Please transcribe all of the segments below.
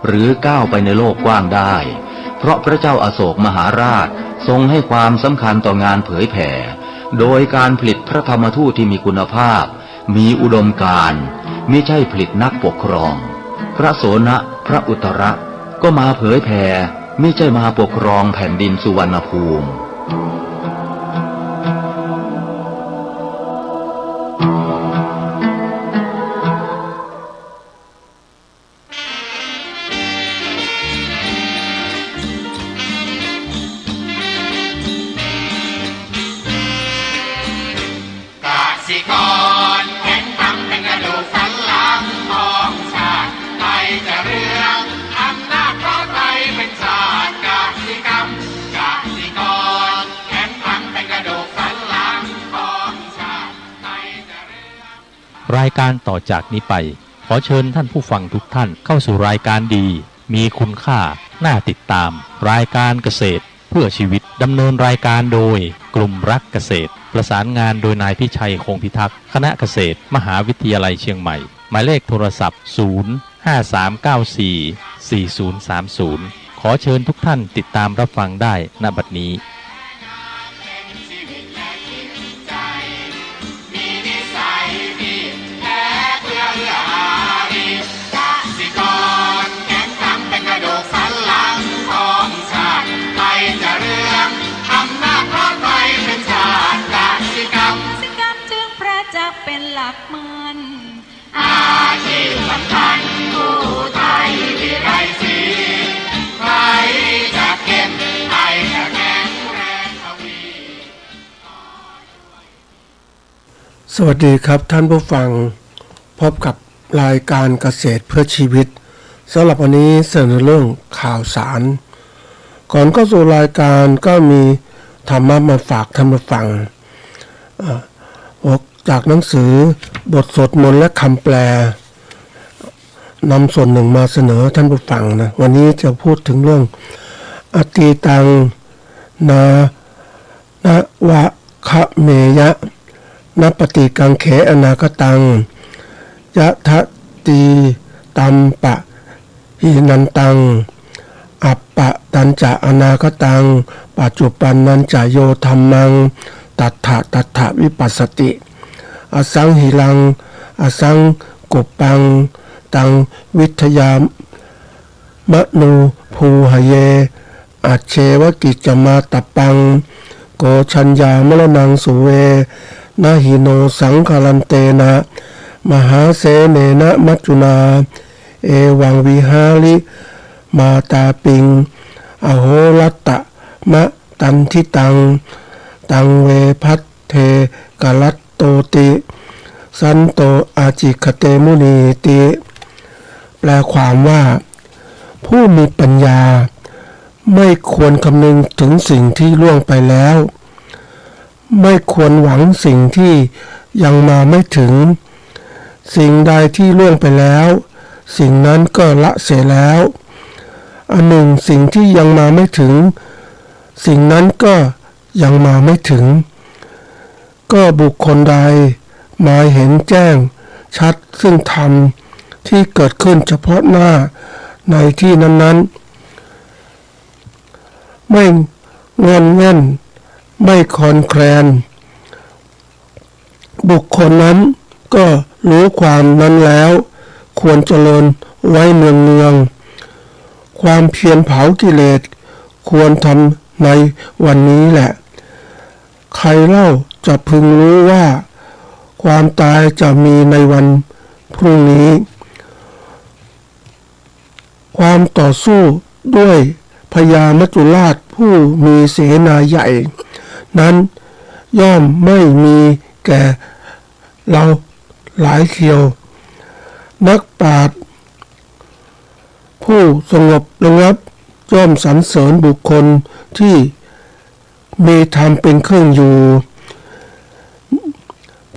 หรือก้าวไปในโลกกว้างได้เพราะพระเจ้าอาโศกมหาราชทรงให้ความสำคัญต่องานเผยแผ่โดยการผลิตพระธรรมทูตที่มีคุณภาพมีอุดมการณ์มิใช่ผลิตนักปกครองพระโสนพระอุตระก็มาเผยแผ่มิใช่มาปกครองแผ่นดินสุวรรณภูมิรายการต่อจากนี้ไปขอเชิญท่านผู้ฟังทุกท่านเข้าสู่รายการดีมีคุณค่าน่าติดตามรายการเกษตรเพื่อชีวิตดำเนินรายการโดยกลุ่มรักเกษตรประสานงานโดยนายพิชัยคงพิทักษ์คณะเกษตรมหาวิทยาลัยเชียงใหม่หมายเลขโทรศัพท์053944030ขอเชิญทุกท่านติดตามรับฟังได้ณบัดนี้เป็นหลักมันอาชีพสำคัญผู้ไทยที่ไรสีใครจะเก็บใครจะแข็งแรงทวีสวัสดีครับท่านผู้ฟังพบกับรายการเกษตรเพื่อชีวิตสำหรับวันนี้เสนอเรื่องข่าวสารก่อนเข้าสู่รายการก็มีธรรมะมาฝากท่านผู้ฟังจากหนังสือบทสวดมนต์และคำแปลนำส่วนหนึ่งมาเสนอท่านผู้ฟังนะวันนี้จะพูดถึงเรื่องอตีตังนานะวะคะเมยะนปฏิกังเขอนาคตังยะทะตีตัมปะหินันตังอัปปะตัญจะอนาคตังปัจจุปันนันจะโยธัมมังตัทถะวิปัสสติอสังหิลังอสังกุปปังตังวิทยามนูภูหเยอัจเชวกิจจมาตปังโกชัญญามรณังสุเวนะหิโนสังคลันเตนะมหาเสเนนะมัจจุนาเอวังวิหาริมาตาปิงอโหรัตตะมะตันทิตังตังเวพัทเทกลัตโตติสันโตอาจิคเตมุนีติแปลความว่าผู้มีปัญญาไม่ควรคำนึงถึงสิ่งที่ล่วงไปแล้วไม่ควรหวังสิ่งที่ยังมาไม่ถึงสิ่งใดที่ล่วงไปแล้วสิ่งนั้นก็ละเสียแล้วอันหนึ่งสิ่งที่ยังมาไม่ถึงสิ่งนั้นก็ยังมาไม่ถึงก็บุคคลใดมาเห็นแจ้งชัดซึ่งธรรมที่เกิดขึ้นเฉพาะหน้าในที่นั้นๆไม่งอนแง่นไม่คลอนแคลนบุคคลนั้นก็รู้ความนั้นแล้วควรเจริญไว้เนืองๆความเพียรเผากิเลสควรทำในวันนี้แหละใครเล่าจะพึงรู้ว่าความตายจะมีในวันพรุ่งนี้ความต่อสู้ด้วยพญามัจจุราชผู้มีเสนาใหญ่นั้นย่อมไม่มีแก่เราหลายเที่ยวนักปราชญ์ผู้สงบระงับย่อมสรรเสริญบุคคลที่มีธรรมเป็นเครื่องอยู่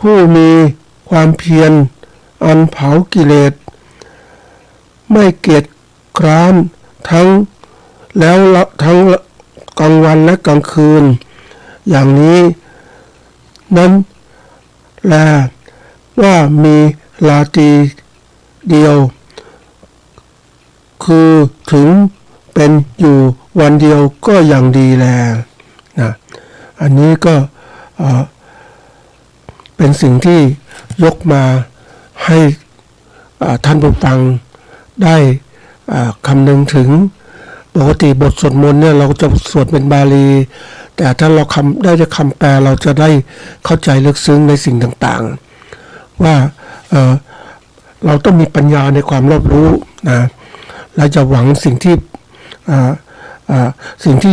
ผู้มีความเพียรอันเผากิเลสไม่เกียจคร้านทั้งกลางวันและกลางคืนอย่างนี้นั้นแลว่ามีราตรีเดียว คือถึงเป็นอยู่วันเดียวก็ยังดีแลนะอันนี้ก็เป็นสิ่งที่ยกมาให้ท่านผู้ฟังได้คำนึงถึงปกติบทสวดมนต์เนี่ยเราจะสวดเป็นบาลีแต่ถ้าเราได้คำแปลเราจะได้เข้าใจลึกซึ้งในสิ่งต่างๆว่าเราต้องมีปัญญาในความรอบรู้นะเราจะหวังสิ่งที่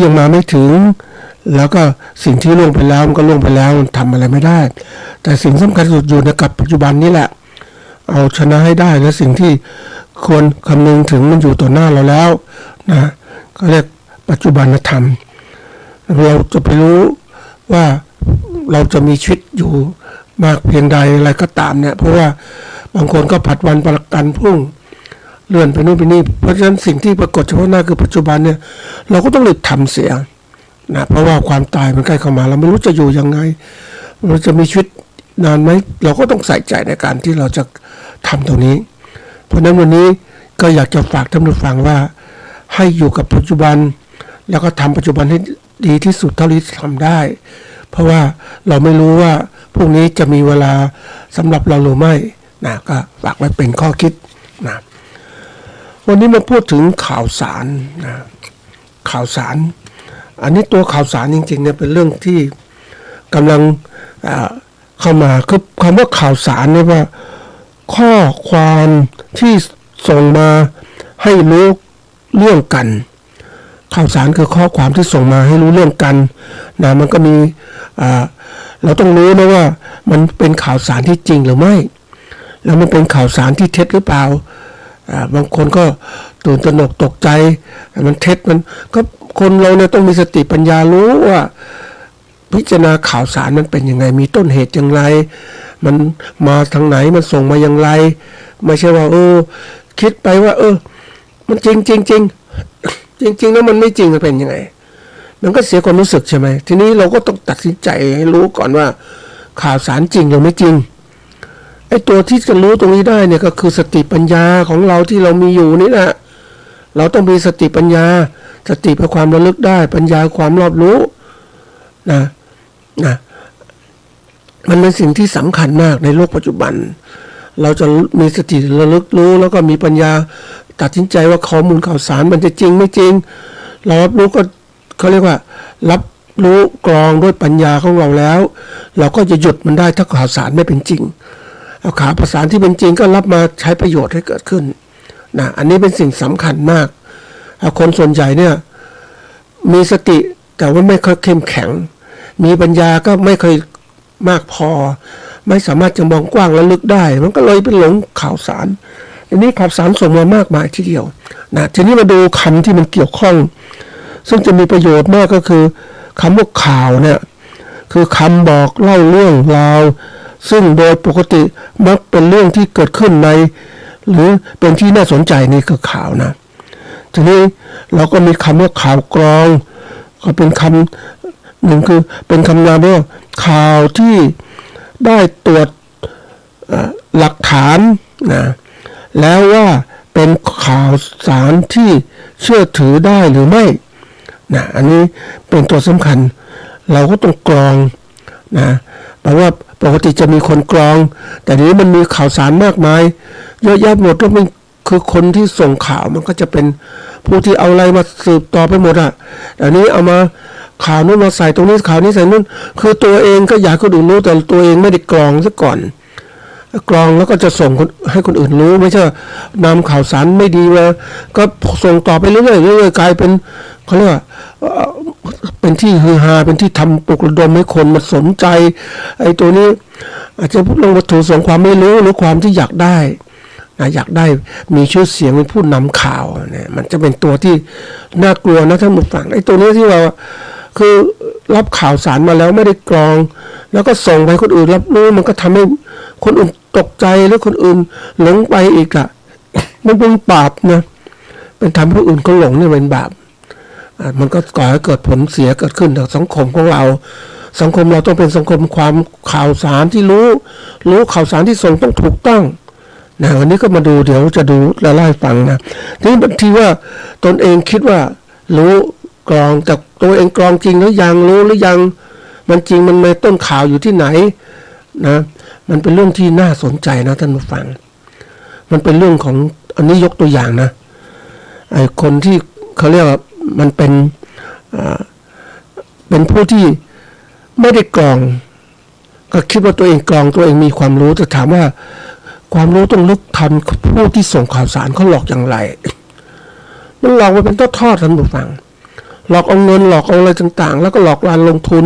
ยังมาไม่ถึงแล้วก็สิ่งที่ล่วงไปแล้วมันก็ล่วงไปแล้วมันทำอะไรไม่ได้แต่สิ่งสำคัญสุดอยู่ในกับปัจจุบันนี้แหละเอาชนะให้ได้และสิ่งที่ควรคำนึงถึงมันอยู่ต่อหน้าเราแล้วนะก็เรียกปัจจุบันธรรมเราจะไปรู้ว่าเราจะมีชีวิตอยู่มากเพียงใดอะไรก็ตามเนี่ยเพราะว่าบางคนก็ผัดวันประกันพรุ่งเลื่อนไปโน่นไปนี่เพราะฉะนั้นสิ่งที่ปรากฏเฉพาะหน้าคือปัจจุบันเนี่ยเราก็ต้องรีบทำเสียนะเพราะว่าความตายมันใกล้เข้ามาเราไม่รู้จะอยู่ยังไงเราจะมีชีวิตนานไหมเราก็ต้องใส่ใจในการที่เราจะทำตรงนี้เพราะฉะนั้นวันนี้ก็อยากจะฝากท่านผู้ฟังว่าให้อยู่กับปัจจุบันแล้วก็ทำปัจจุบันให้ดีที่สุดเท่าที่ทำได้เพราะว่าเราไม่รู้ว่าพรุ่งนี้จะมีเวลาสำหรับเราหรือไม่นะก็ฝากไว้เป็นข้อคิดนะวันนี้มาพูดถึงข่าวสารนะข่าวสารอันนี้ตัวข่าวสารจริงๆเนี่ยเป็นเรื่องที่กำลังเข้ามาคือคำว่าข่าวสารเนี่ยว่าข้อความที่ส่งมาให้รู้เรื่องกันข่าวสารคือข้อความที่ส่งมาให้รู้เรื่องกันนะมันก็มีเราต้องรู้นะว่ามันเป็นข่าวสารที่จริงหรือไม่แล้วมันเป็นข่าวสารที่เท็จหรือเปล่าบางคนก็ตื่นตระหนกตกใจมันเท็จมันก็คนเราเนี่ยต้องมีสติปัญญารู้ว่าพิจารณาข่าวสารมันเป็นยังไงมีต้นเหตุอย่างไรมันมาทางไหนมันส่งมาอย่างไรไม่ใช่ว่าคิดไปว่ามันจริงแล้วมันไม่จริงมันเป็นยังไงมันก็เสียความรู้สึกใช่ไหมทีนี้เราก็ต้องตัดสินใจให้รู้ก่อนว่าข่าวสารจริงหรือไม่จริงไอ้ตัวที่จะรู้ตรงนี้ได้เนี่ยก็คือสติปัญญาของเราที่เรามีอยู่นี่แหละเราต้องมีสติปัญญาสติเป็นความระลึกได้ปัญญาความรอบรู้นะมันเป็นสิ่งที่สำคัญมากในโลกปัจจุบันเราจะมีสติระลึกรู้แล้วก็มีปัญญาตัดสินใจว่าข้อมูลข่าวสารมันจะจริงไม่จริงเรารับรู้ก็เขาเรียกว่ารับรู้กรองด้วยปัญญาของเราแล้วเราก็จะหยุดมันได้ถ้าข่าวสารไม่เป็นจริงเอาข่าวสารที่เป็นจริงก็รับมาใช้ประโยชน์ให้เกิดขึ้นนะอันนี้เป็นสิ่งสำคัญมากคนส่วนใหญ่เนี่ยมีสติแต่ว่าไม่ค่อยเข้มแข็งมีปัญญาก็ไม่เคยมากพอไม่สามารถจะมองกว้างและลึกได้มันก็เลยไปหลงข่าวสารอันนี้ข่าวสารส่งมามากมายทีเดียวนะทีนี้มาดูคำที่มันเกี่ยวข้องซึ่งจะมีประโยชน์มากก็คือคำว่าข่าวเนี่ยคือคำบอกเล่าเรื่องราวซึ่งโดยปกติมักเป็นเรื่องที่เกิดขึ้นในหรือเป็นที่น่าสนใจนี่คือข่าวนะทีนี้เราก็มีคำว่าข่าวกรองก็เป็นคำหนึ่งคือเป็นคำนามว่าข่าวที่ได้ตรวจหลักฐานนะแล้วว่าเป็นข่าวสารที่เชื่อถือได้หรือไม่นะอันนี้เป็นตัวสำคัญเราก็ต้องกรองนะแปลว่าปกติจะมีคนกรองแต่นี้มันมีข่าวสารมากมายเยอะแยะหมดแล้วมันคือคนที่ส่งข่าวมันก็จะเป็นผู้ที่เอาอะไรมาสืบต่อไปหมดอ่ะแต่นี้เอามาข่าวนู้นมาใส่ตรงนี้ข่าวนี้ใส่นู้นคือตัวเองก็อยากให้คนอื่นรู้แต่ตัวเองไม่ได้กรองซะก่อนกรองแล้วก็จะส่งให้คนอื่นรู้ไม่ใช่นำข่าวสารไม่ดีมาก็ส่งต่อไปเรื่อยๆกลายเป็นเขาเรียกว่าเป็นที่ฮือฮาเป็นที่ทำปลุกระดมให้คนมาสนใจไอ้ตัวนี้อาจจะลงวัตถุส่งความไม่รู้หรือความที่อยากได้อยากได้มีชื่อเสียงเป็นผู้นำข่าวเนี่ยมันจะเป็นตัวที่น่ากลัวนะท่านผู้ฟังไอ้ตัวนี้ที่เราคือรับข่าวสารมาแล้วไม่ได้กรองแล้วก็ส่งไปคนอื่นรับรู้มันก็ทำให้คนอื่นตกใจแล้วคนอื่นหลงไปอีกอ่ะมันเป็นบาปนะเป็นทำให้ผู้อื่นก็หลงเนี่ยเป็นบาปมันก็ก่อให้เกิดผลเสียเกิดขึ้นต่อสังคมของเราสังคมเราต้องเป็นสังคมความข่าวสารที่รู้ข่าวสารที่ส่งต้องถูกต้อง นะวันนี้ก็มาดูเดี๋ยวจะดูและไล่ฟังนะทีนี้บางทีว่าตนเองคิดว่ารู้กรองแต่ตัวเองกรองจริงหรือยังรู้หรือยังมันจริงมันในต้นข่าวอยู่ที่ไหนนะมันเป็นเรื่องที่น่าสนใจนะท่านผู้ฟังมันเป็นเรื่องของอันนี้ยกตัวอย่างนะไอ้คนที่เขาเรียกว่ามันเป็นผู้ที่ไม่ได้กรองก็คิดว่าตัวเองกรองตัวเองมีความรู้แต่ถามว่าความรู้ต้องลึกทันผู้ที่ส่งข่าวสารเขาหลอกอย่างไรมันหลอกมาเป็นทอดๆท่านผู้ฟังหลอกเอาเงินหลอกเอาอะไรต่างๆแล้วก็หลอกการลงทุน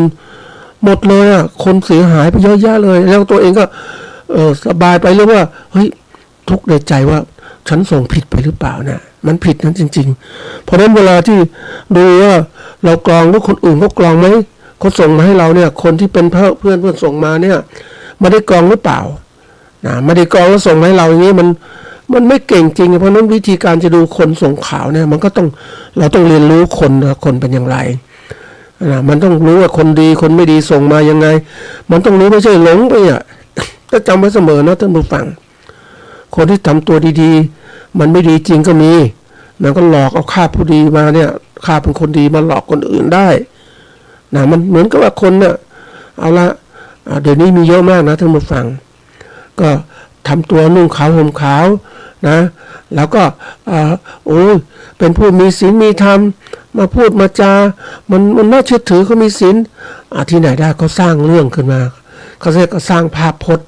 หมดเลยอ่ะคนเสียหายไปเยอะแยะเลยแล้วตัวเองก็สบายไปเรื่องว่าเฮ้ยทุกข์ในใจว่าฉันส่งผิดไปหรือเปล่านะมันผิดนั้นจริงๆเพราะฉะนั้นเวลาที่ดูว่าเรากรองแล้วคนอื่นเขากรองไหมเขาส่งมาให้เราเนี่ยคนที่เป็นเพื่อนส่งมาเนี่ยไม่ได้กรองหรือเปล่านะไม่ได้กรองแล้วส่งมาให้เราอย่างนี้มันไม่เก่งจริงเพราะฉะนั้นวิธีการจะดูคนส่งข่าวเนี่ยมันก็ต้องเราต้องเรียนรู้คนนะคนเป็นอย่างไรนะมันต้องรู้ว่าคนดีคนไม่ดีส่งมายังไงมันต้องรู้ไม่ใช่หลงไปอ่ะก็จำไว้เสมอนะท่านผู้ฟังคนที่ทำตัวดีๆมันไม่ดีจริงก็มีมันก็หลอกเอาค่าผู้ดีมาเนี่ยค่าเป็นคนดีมาหลอกคนอื่นได้นะมันเหมือนกับว่าคนเนี่ยเอาละเดี๋ยวนี้มีเยอะมากนะท่านผู้ฟังก็ทำตัวนุ่งขาวห่มขาวนะแล้วก็โอ้ยเป็นผู้มีศีลมีธรรมมาพูดมาจามันน่าเชื่อถือเขามีศีลที่ไหนได้เขาสร้างเรื่องขึ้นมาเขาเรียกก็สร้างภาพพจน์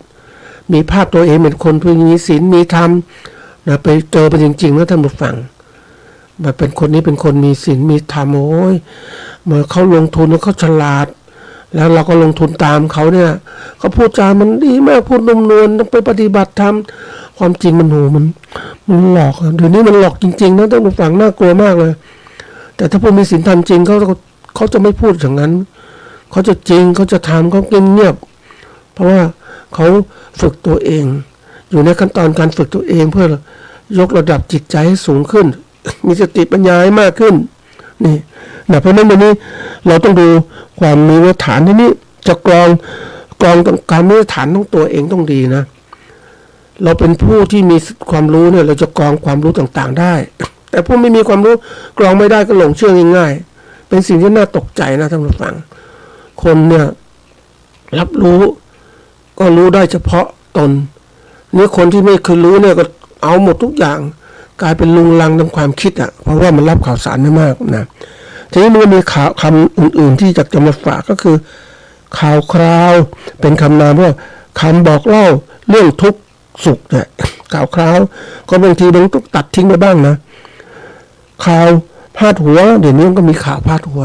มีภาพตัวเองเป็นคนผู้มีศีลมีธรรมนะไปเจอเป็นจริงๆนะท่านผู้ฟังมาเป็นคนนี้เป็นคนมีศีลมีธรรมโอ้ยเมื่อเขาลงทุนแล้วเขาฉลาดแล้วเราก็ลงทุนตามเขาเนี่ยเขาพูดจามันดีมากพูดนุ่มนวลไปปฏิบัติธรรมความจริงมันมันหลอกเดี๋ยวนี้มันหลอกจริงๆนะท่านผู้ฟังน่ากลัวมากเลยแต่ถ้าผู้มีศีลธรรมจริงเขาจะไม่พูดอย่างนั้นเขาจะจริงเขาจะทำเขาเงียบเพราะว่าเขาฝึกตัวเองอยู่ในขั้นตอนการฝึกตัวเองเพื่อยกระดับจิตใจให้สูงขึ้นมีสติปัญญาให้มากขึ้นนี่นะเพราะฉะนั้นวันนี้เราต้องดูความมีมาตรฐานที่นี้จะกรองการมีมาตรฐานของตัวเองต้องดีนะเราเป็นผู้ที่มีความรู้เนี่ยเราจะกรองความรู้ต่างๆได้แต่ผู้ไม่มีความรู้กรองไม่ได้ก็หลงเชื่อง่ายๆเป็นสิ่งที่น่าตกใจนะท่านผู้ฟังคนเนี่ยรับรู้ก็รู้ได้เฉพาะตนนี่คนที่ไม่เคยรู้เนี่ยก็เอาหมดทุกอย่างกลายเป็นลุงลังทางความคิดอ่ะเพราะว่ามันรับข่าวสารได้มากนะทีนี้มันมีคำอื่นๆที่จะมาฝากก็คือข่าวคราวเป็นคำนามว่าคำบอกเล่าเรื่องทุกข์สุขเนี่ยข่าวคราวก็บางทีต้องตัดทิ้งไปบ้างนะข่าวพาดหัวเดี๋ยวนี้ก็มีข่าวพาดหัว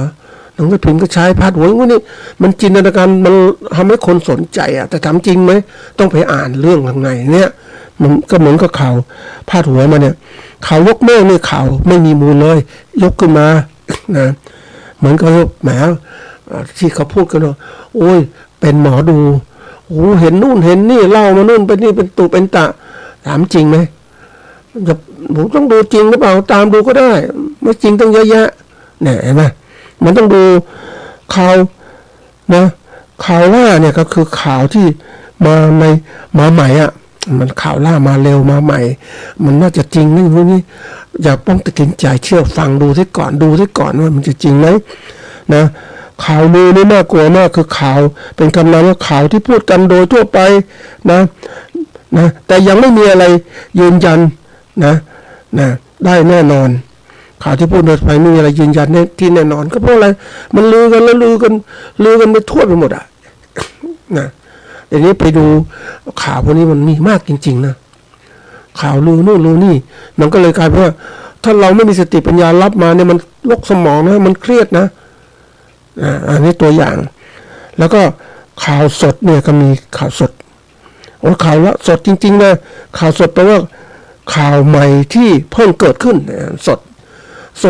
หนังสือพิมพ์ก็ใช้พาดหัวพวกนี้มันจินตนาการมันทำให้คนสนใจอ่ะแต่ถามจริงไหมต้องไปอ่านเรื่องข้างในเนี่ยมันก็เหมือนกับข่าวพาดหัวมาเนี่ยข่าวยกเมฆนี่ข่าวไม่มีมูลเลยยกขึ้นมานะเหมือนกับแหมที่เขาพูดกันว่าโอ้ยเป็นหมอดูโอ้เห็นนู่นเห็นนี่เล่ามานู่นเป็นนี่เป็นตุเป็นตะถามจริงไหมจะผมต้องดูจริงหรือเปล่าตามดูก็ได้ไม่จริงต้องเยอะแยะเนี่ยเห็นไหมมันต้องดูข่าวนะข่าวล่าเนี่ยก็คือข่าวที่มาใหม่อ่ะมันข่าวล่ามาเร็วมาใหม่มันน่าจะจริงนี่พวกนี้อย่าต้องตัดสินใจเชื่อฟังดูซะก่อนว่ามันจะจริงไหมนะข่าวลือนี่น่ากลัวมากคือข่าวเป็นคำนามว่าข่าวที่พูดกันโดยทั่วไปนะแต่ยังไม่มีอะไรยืนยันนะได้แน่นอนข่าวที่พูดโดยไปไม่มีอะไรยืนยันที่แน่นอนก็เพราะอะไรมันลือกันแล้วลือกันไปทั่วไปหมดอ่ะนะเดี๋ยวนี้ไปดูข่าวพวกนี้มันมีมากจริงๆนะข่าวลือนู่นลือนี่มันก็เลยกลายเป็นว่าถ้าเราไม่มีสติปัญญารับมาเนี่ยมันลกสมองนะมันเครียดนะอันนี้ตัวอย่างแล้วก็ข่าวสดเนี่ยก็มีข่าวสดโอ้ข่าวละสดจริงๆนะข่าวสดแปลว่าข่าวใหม่ที่เพิ่งเกิดขึ้นส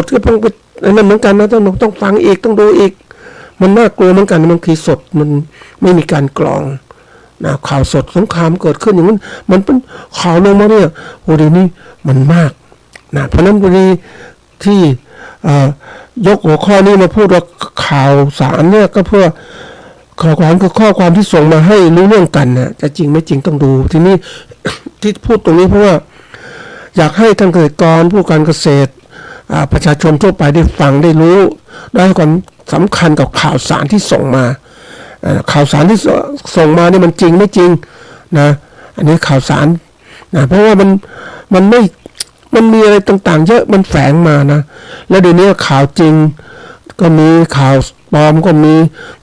ดก็เพิ่งเป็นนั่นเหมือนกันนะต้องฟังอีกต้องดูอีกมันน่ากลัวเหมือนกันบางทีสดมันไม่มีการกรองนะข่าวสดสงครามเกิดขึ้นอย่างนั้นมันเป็นข่าวลงมาเนี่ยโอ้ดีนี่มันมากนะเพราะนั้นพอดีที่ยกหัวข้อนี้มาพูดว่าข่าวสารเนี่ยก็เพื่อข้อความคือข้อความที่ส่งมาให้รู้เรื่องกันนะจะจริงไม่จริงต้องดูทีนี้ ที่พูดตรงนี้เพราะว่าอยากให้ท่านเกษตรกรผู้การเกษตรประชาชนทั่วไปได้ฟังได้รู้ได้ให้ความสำคัญกับข่าวสารที่ส่งมาข่าวสารที่ส่งมาเนี่ยมันจริงไม่จริงนะอันนี้ข่าวสารนะเพราะว่ามันไม่มันมีอะไรต่างๆเยอะมันแฝงมานะแล้วเดี๋ยวนี้ข่าวจริงก็มีข่าวปลอมก็มี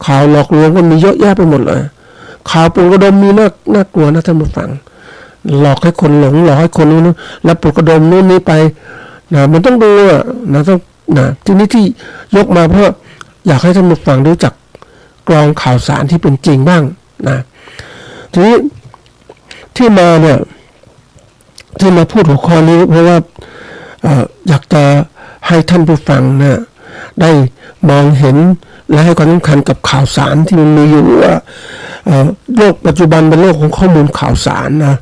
ข่าวหลอกลวงก็มีเยอะแยะไปหมดเลยข่าวปลุกระดมมีน่ากลัวนะท่านผู้ฟังหลอกให้คนหลงหลอกให้คนนู้นแล้วปลุกระดมนู้นนี้ไปนะมันต้องดูนะต้องนะทีนี้ที่ยกมาเพราะอยากให้ท่านผู้ฟังรู้จักกรองข่าวสารที่เป็นจริงบ้างนะทีนี้ที่มาเนี่ยที่มาพูดหัวข้อนี้เพราะว่าอยากจะให้ท่านผู้ฟังเนี่ยได้มองเห็นและให้ความสำคัญกับข่าวสารที่มันมีอยู่ว่าโลกปัจจุบันเป็นโลกของข้อมูลข่าวสารนะ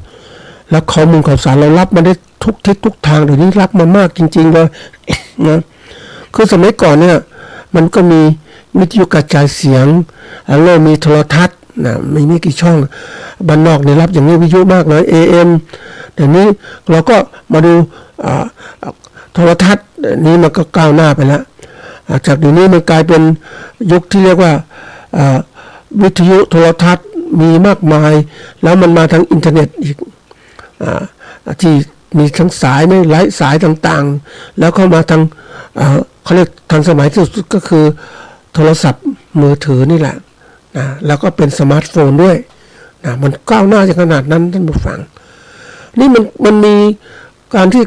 และข้อมูลข่าวสารเรารับมาได้ทุกทิศทุกทางเดี๋ยวนี้รับมามากจริงๆเลยนะคือสมัยก่อนเนี่ยมันก็มีวิทยุกระจายเสียงแล้วมีโทรทัศน์นะไม่กี่ช่องบ้านนอกเนี่ยรับอย่างนี้วิทยุมากเลย AM เดี๋ยวนี้เราก็มาดูโทรทัศน์นี้มันก็ก้าวหน้าไปแล้วจากเดี๋ยวนี้มันกลายเป็นยุคที่เรียกว่าวิทยุโทรทัศน์มีมากมายแล้วมันมาทางอินเทอร์เน็ตอีกที่มีทั้งสายไม่หลายสายต่างๆแล้วก็มาทางเขาเรียกทันสมัยที่สุดก็คือโทรศัพท์มือถือนี่แหละนะแล้วก็เป็นสมาร์ทโฟนด้วยนะมันก้าวหน้าจนขนาดนั้นท่านผู้ฟังนี่มันมีการที่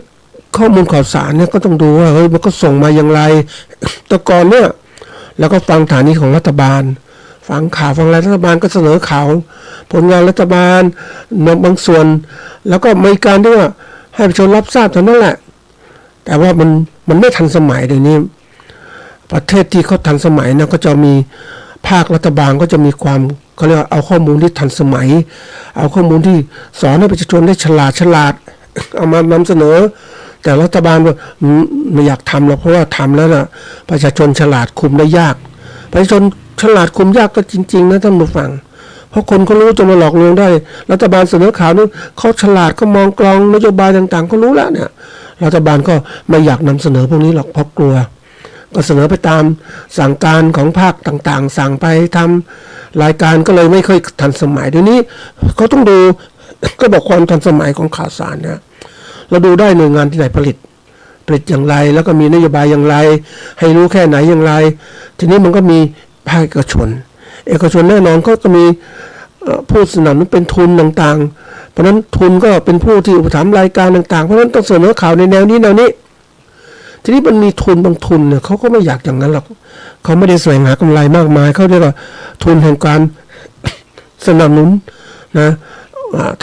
ข้อมูลข่าวสารเนี่ยก็ต้องดูว่าเฮ้ยมันก็ส่งมาอย่างไรแต่ก่อนเนี่ยแล้วก็ฟังฐานีของรัฐบาลฟังข่าวฟังอะไรรัฐบาลก็เสนอข่าวผลงานรัฐบาลบางส่วนแล้วก็มีการที่ว่าให้ประชาชนรับทราบเท่านั้นแหละแต่ว่ามันไม่ทันสมัยเดี๋ยวนี้ประเทศที่เขาทันสมัยนะก็จะมีภาครัฐบาลก็จะมีความเขาเรียกว่าเอาข้อมูลที่ทันสมัยเอาข้อมูลที่สอนให้ประชาชนได้ฉลาดเอามานำเสนอแต่รัฐบาลว่าไม่อยากทำหรอกเพราะว่าทำแล้วนะประชาชนฉลาดคุมได้ยากประชาชนฉลาดคุมยากก็จริงๆนะท่านผู้ฟังเพราะคนเขารู้จะมาหลอกลวงได้รัฐบาลเสนอข่าวนั้นเขาฉลาดก็มองกรองนโยบายต่างๆเขารู้แล้วเนี่ยรัฐบาลก็ไม่อยากนำเสนอพวกนี้หรอกเพราะกลัวก็เสนอไปตามสั่งการของภาคต่างๆสั่งไปทำรายการก็เลยไม่ค่อยทันสมัยเดี๋ยวนี้เขาต้องดูก็บอกความทันสมัยของข่าวสารเนี่ยเราดูได้หน่วยงานที่ไหนผลิตอย่างไรแล้วก็มีนโยบายอย่างไรให้รู้แค่ไหนอย่างไรทีนี้มันก็มีภาคเอกชนแน่นอนก็จะมีผู้สนับสนุนเป็นทุนต่างๆเพราะฉะนั้นทุนก็เป็นผู้ที่อุปถัมภ์รายการต่างๆเพราะฉะนั้นต้องเสนอข่าวในแนวนี้ทีนี้มันมีทุนบางทุนเนี่ยเขาก็ไม่อยากอย่างนั้นหรอกเขาไม่ได้แสวงหากำไรมากมายเขาเรียกว่าทุนแห่งการสนับสนุนนะ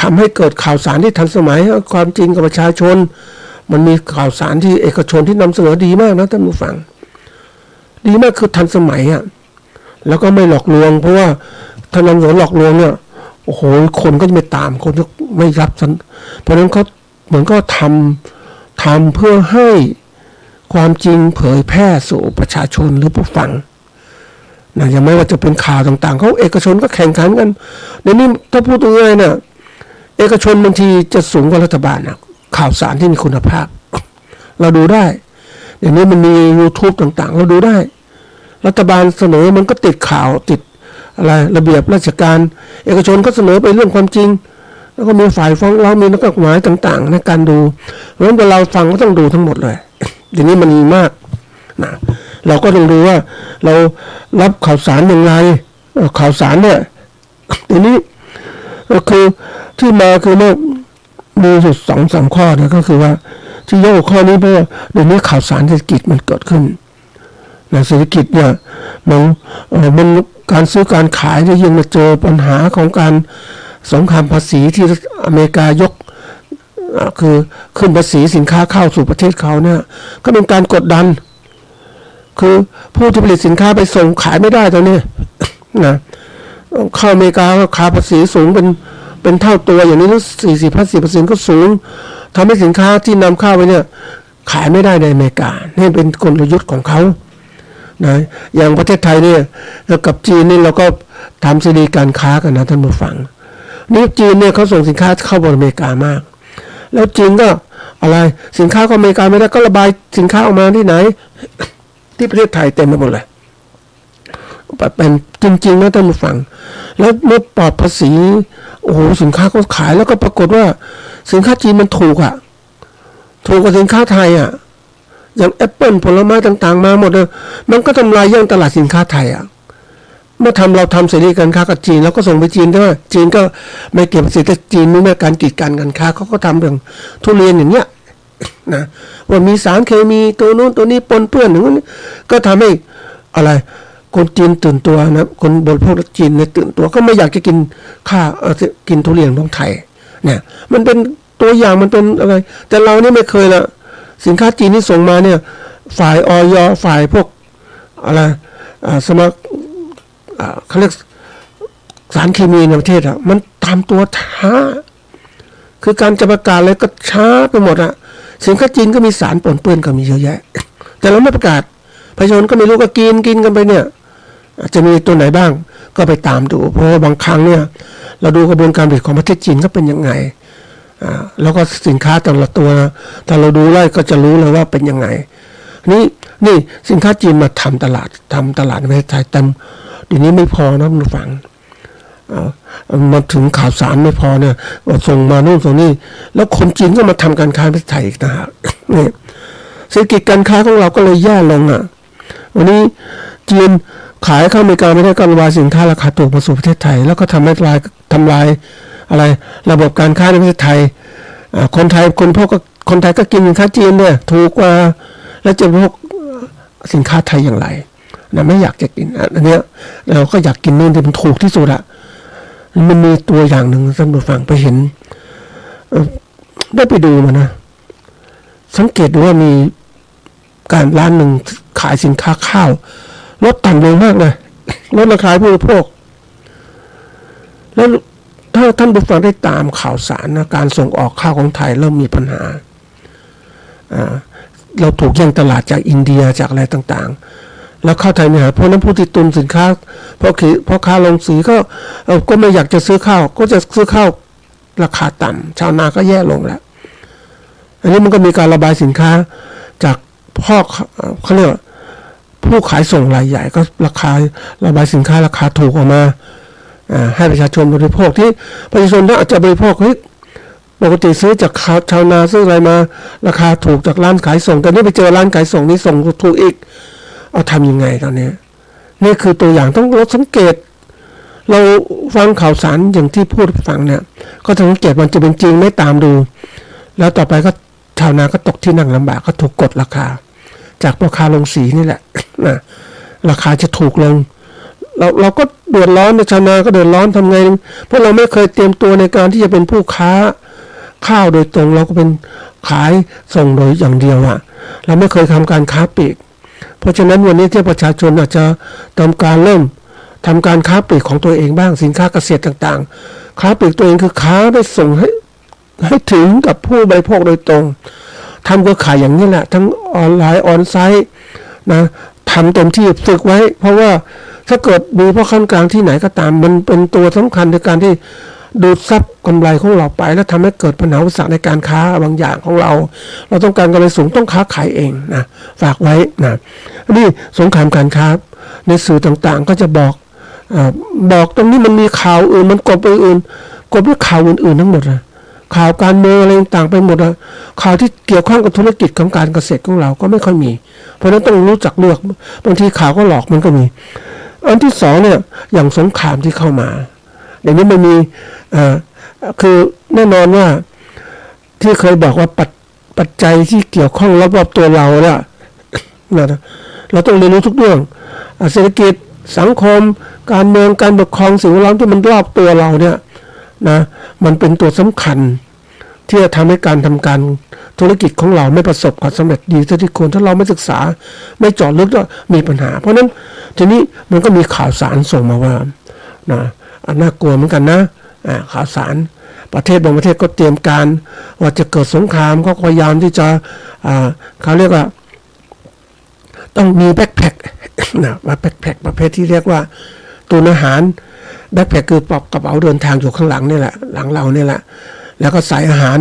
ทำให้เกิดข่าวสารที่ทันสมัยความจริงกับประชาชนมันมีข่าวสารที่เอกชนที่นำเสนอดีมากนะท่านผู้ฟังดีมากคือทันสมัยแล้วก็ไม่หลอกลวงเพราะว่าถ้านำเสนอหลอกลวงเนี่ยโอ้โหคนก็จะไม่ตามคนก็ไม่รับเพราะฉะนั้นเขาเหมือนก็ทำเพื่อให้ความจริงเผยแพร่สู่ประชาชนหรือผู้ฟังนะอย่างไม่ว่าจะเป็นข่าวต่างๆเขาเอกชนก็แข่งขันกันในนี้ถ้าพูดตรงๆเนี่ยเอกชนบางทีจะสูงกว่ารัฐบาลนะข่าวสารที่มีคุณภาพเราดูได้อย่างนี้มันมี YouTube ต่างๆเราดูได้รัฐบาลเสนอมันก็ติดข่าวติดอะไรระเบียบราชการเอกชนก็เสนอไปเรื่องความจริงแล้วก็มีฝ่ายฟ้องร้องมีนักกฎหมายต่างๆในการดูเพราะฉะนั้นเวลาเราฟังก็ต้องดูทั้งหมดเลยทีนี้มันมีมากนะเราก็ต้องดูว่าเรารับข่าวสารอย่างไรข่าวสารเนี่ยทีนี้ก็คือที่มาคือเนี่ยมีอยู่2-3 ข้อนะก็คือว่าที่ยกข้อนี้เพราะว่าเดี๋ยวนี้ข่าวสารเศรษฐกิจมันเกิดขึ้นนะเศรษฐกิจเนี่ยมันการซื้อการขายได้ยังมาเจอปัญหาของการสงครามภาษีที่อเมริกายกคือขึ้นภาษีสินค้าเข้าสู่ประเทศเขาเนี่ยก็เป็นการกดดันคือผู้ที่ผลิตสินค้าไปส่งขายไม่ได้ตอนนี้นะเข้าอเมริกาก็ค่าภาษีสูงเป็นเท่าตัวอย่างนี้40-50% ก็สูงทำให้สินค้าที่นำเข้าไปเนี่ยขายไม่ได้ในอเมริกานี่เป็นกลยุทธ์ของเขานะอย่างประเทศไทยเนี่ยกับจีนนี่เราก็ทำเสรีการค้ากันนะท่านผู้ฟังนี่จีนเนี่ยเขาส่งสินค้าเข้าอเมริกามาก แล้วจีนก็อะไรสินค้าก็อเมริกาไม่ได้ก็ระบายสินค้าออกมาที่ไหน ที่ประเทศไทยเต็มไปหมดเลยเป็นจริงๆนะท่านผู้ฟังแล้วเมื่อปลอดภาษีโอ้โหสินค้าก็ขายแล้วก็ปรากฏว่าสินค้าจีนมันถูกอ่ะถูกกว่าสินค้าไทยอ่ะอย่างแอปเปิลผลไม้ต่างๆมาหมดเลยมันก็ทำลายย่างตลาดสินค้าไทยอ่ะเมื่อเราทำเสรีการค้ากับจีนแล้วก็ส่งไปจีนด้วยจีนก็ไม่เก็บภาษีแต่จีนไม่มีการกีดกันการค้าเขาก็ทำเรื่องทุเรียนอย่างเงี้ยนะว่ามีสารเคมีตัวนู้นตัวนี้ปนเปื้อนอย่างนี้ก็ทำให้อะไรคนจีนตื่นตัวนะคนบริโภคจีนเนี่ยตื่นตัวก็ไม่อยากจะกินกินทุเรียนของไทยเนี่ยมันเป็นตัวอย่างมันเป็นอะไรแต่เรานี่ไม่เคยละสินค้าจีนที่ส่งมาเนี่ยฝ่ายอย.ฝ่ายพวกอะไรสมัครเขาเรียกสารเคมีในประเทศอ่ะมันตามตัวช้าคือการจะประกาศอะไรก็ช้าไปหมดอ่ะสินค้าจีนก็มีสารปนเปื้อนก็มีเยอะแยะแต่เราไม่ประกาศประชาชนก็ไม่รู้ก็กินกันไปเนี่ยจะมีตัวไหนบ้างก็ไปตามดูเพราะว่าบางครั้งเนี่ยเราดูกระบวนการผลิตของประเทศจีนก็เป็นยังไงแล้วก็สินค้าแต่ละตัวถ้าเราดูไล่ก็จะรู้เลยว่าเป็นยังไงนี่สินค้าจีนมาทำตลาดในประเทศไทยแต่เดี๋ยวนี้ไม่พอนะคุณผู้ฟังมาถึงข่าวสารไม่พอเนี่ยส่งมาโน่นส่งนี่แล้วคนจีนก็มาทำการค้าในประเทศไทยอีกนะฮะนี่เศรษฐกิจการค้าของเราก็เลยแย่ลงอ่ะวันนี้จีนขายเข้าอเมริกาไม่ได้ก็ระบายสินค้าราคาถูกมาสู่ประเทศไทยแล้วก็ทำลายอะไรระบบการค้าในประเทศไทยคนไทยก็กินสินค้าจีนเนี่ยถูกกว่าแล้วจะพวกสินค้าไทยอย่างไรนะไม่อยากจะกินอันเนี้ยเราก็อยากกินนู่นที่มันถูกที่สุดอะมันมีตัวอย่างหนึ่งท่านผู้ฟังไปเห็นได้ไปดูมานะสังเกตดูว่ามีการร้านหนึ่งขายสินค้าข้าวลดต่ำลงมากเลยลดราคาผู้บริโภคแล้วถ้าท่านผู้ฟังได้ตามข่าวสารนะการส่งออกข้าวของไทยเริ่มมีปัญหาเราถูกแย่งตลาดจากอินเดียจากอะไรต่างๆแล้วข้าวไทยเนี่ยเพราะนั้นผู้ที่ตุนสินค้าเพราะค้าลงสีก็ไม่อยากจะซื้อข้าวก็จะซื้อข้าวราคาต่ำชาวนาก็แย่ลงแล้วอันนี้มันก็มีการระบายสินค้าจากเขาเรียกผู้ขายส่งรายใหญ่ก็ราคาระบายสินค้าราคาถูกออกมาให้ประชาชนบริโภคที่ประชาชนน่าจะบริโภคปกติซื้อจากชาวนาซื้ออะไรมาราคาถูกจากร้านขายส่งแต่นี่ไปเจอร้านขายส่งนี่ส่งถูกอีกเอาทำยังไงตอนนี้นี่คือตัวอย่างต้องลดสังเกตเราฟังข่าวสารอย่างที่พูดฟังเนี่ยก็สังเกตมันจะเป็นจริงไม่ตามดูแล้วต่อไปก็ชาวนาก็ตกที่นั่งลำบากก็ถูกกดราคาจากพ่อค้าลงสีนี่แหละนะราคาจะถูกลงเราก็เดือดร้อนชาวนาก็เดือดร้อนทำไงเพราะเราไม่เคยเตรียมตัวในการที่จะเป็นผู้ค้าข้าวโดยตรงเราก็เป็นขายส่งโดยอย่างเดียวอ่ะเราไม่เคยทำการค้าปลีกเพราะฉะนั้นวันนี้ที่ประชาชนอาจจะทำการค้าปลีกของตัวเองบ้างสินค้าเกษตรต่างๆค้าปลีกตัวเองคือค้าไปส่งให้ถึงกับผู้บริโภคโดยตรงทำเครือข่ายอย่างนี้แหละทั้งออนไลน์ออนไซต์นะทำเต็มที่ฝึกไว้เพราะว่าถ้าเกิดมีพ่อค้ากลางที่ไหนก็ตามมันเป็นตัวสำคัญในการที่ดูดซับกำไรของเราไปแล้วทำให้เกิดปัญหาอุปสรรคในการค้าบางอย่างของเราต้องการกำไรสูงต้องค้าขายเองนะฝากไว้นะนี่สงครามการค้าในสื่อต่างๆก็จะบอกตรงนี้มันมีข่าวอื่นมันกบอื่นกบด้วยข่าวอื่นๆทั้งหมดนะข่าวการเมืองอะไรต่างๆไปหมดนะข่าวที่เกี่ยวข้องกับธุรกิจของการเกษตรของเราก็ไม่ค่อยมีเพราะฉะนั้นต้องรู้จักเลือกบางทีข่าวก็หลอกมันก็มีอันที่สองเนี่ยอย่างสงครามที่เข้ามาเดี๋ยวนี้มันมีคือแน่นอนว่าที่เคยบอกว่าปัจจัยที่เกี่ยวข้องรอบๆตัวเราเนี่ยนะเราต้องเรียนรู้ทุกเรื่องเศรษฐกิจสังคมการเมืองการปกครองสิ่งแวดล้อมที่มันรอบตัวเราเนี่ยนะมันเป็นตัวสำคัญที่จะทำให้การทำการธุรกิจของเราไม่ประสบความสำเร็จดีเท่าที่ควรถ้าเราไม่ศึกษาไม่เจาะลึกก็มีปัญหาเพราะนั้นทีนี้มันก็มีข่าวสารส่งมาว่านะน่ากลัวเหมือนกันนะข่าวสารประเทศบางประเทศก็เตรียมการว่าจะเกิดสงครามก็พยายามที่จะเขาเรียกว่าต้องมีแบ็คแพ็คนะว่าแบ็คแพ็คประเภทที่เรียกว่าตุนอาหารแบ็คแพ็คคือปอบกระเป๋าเดินทางอยู่ข้างหลังนี่แหละหลังเรานี่แหละแล้วก็ใส่อาหาร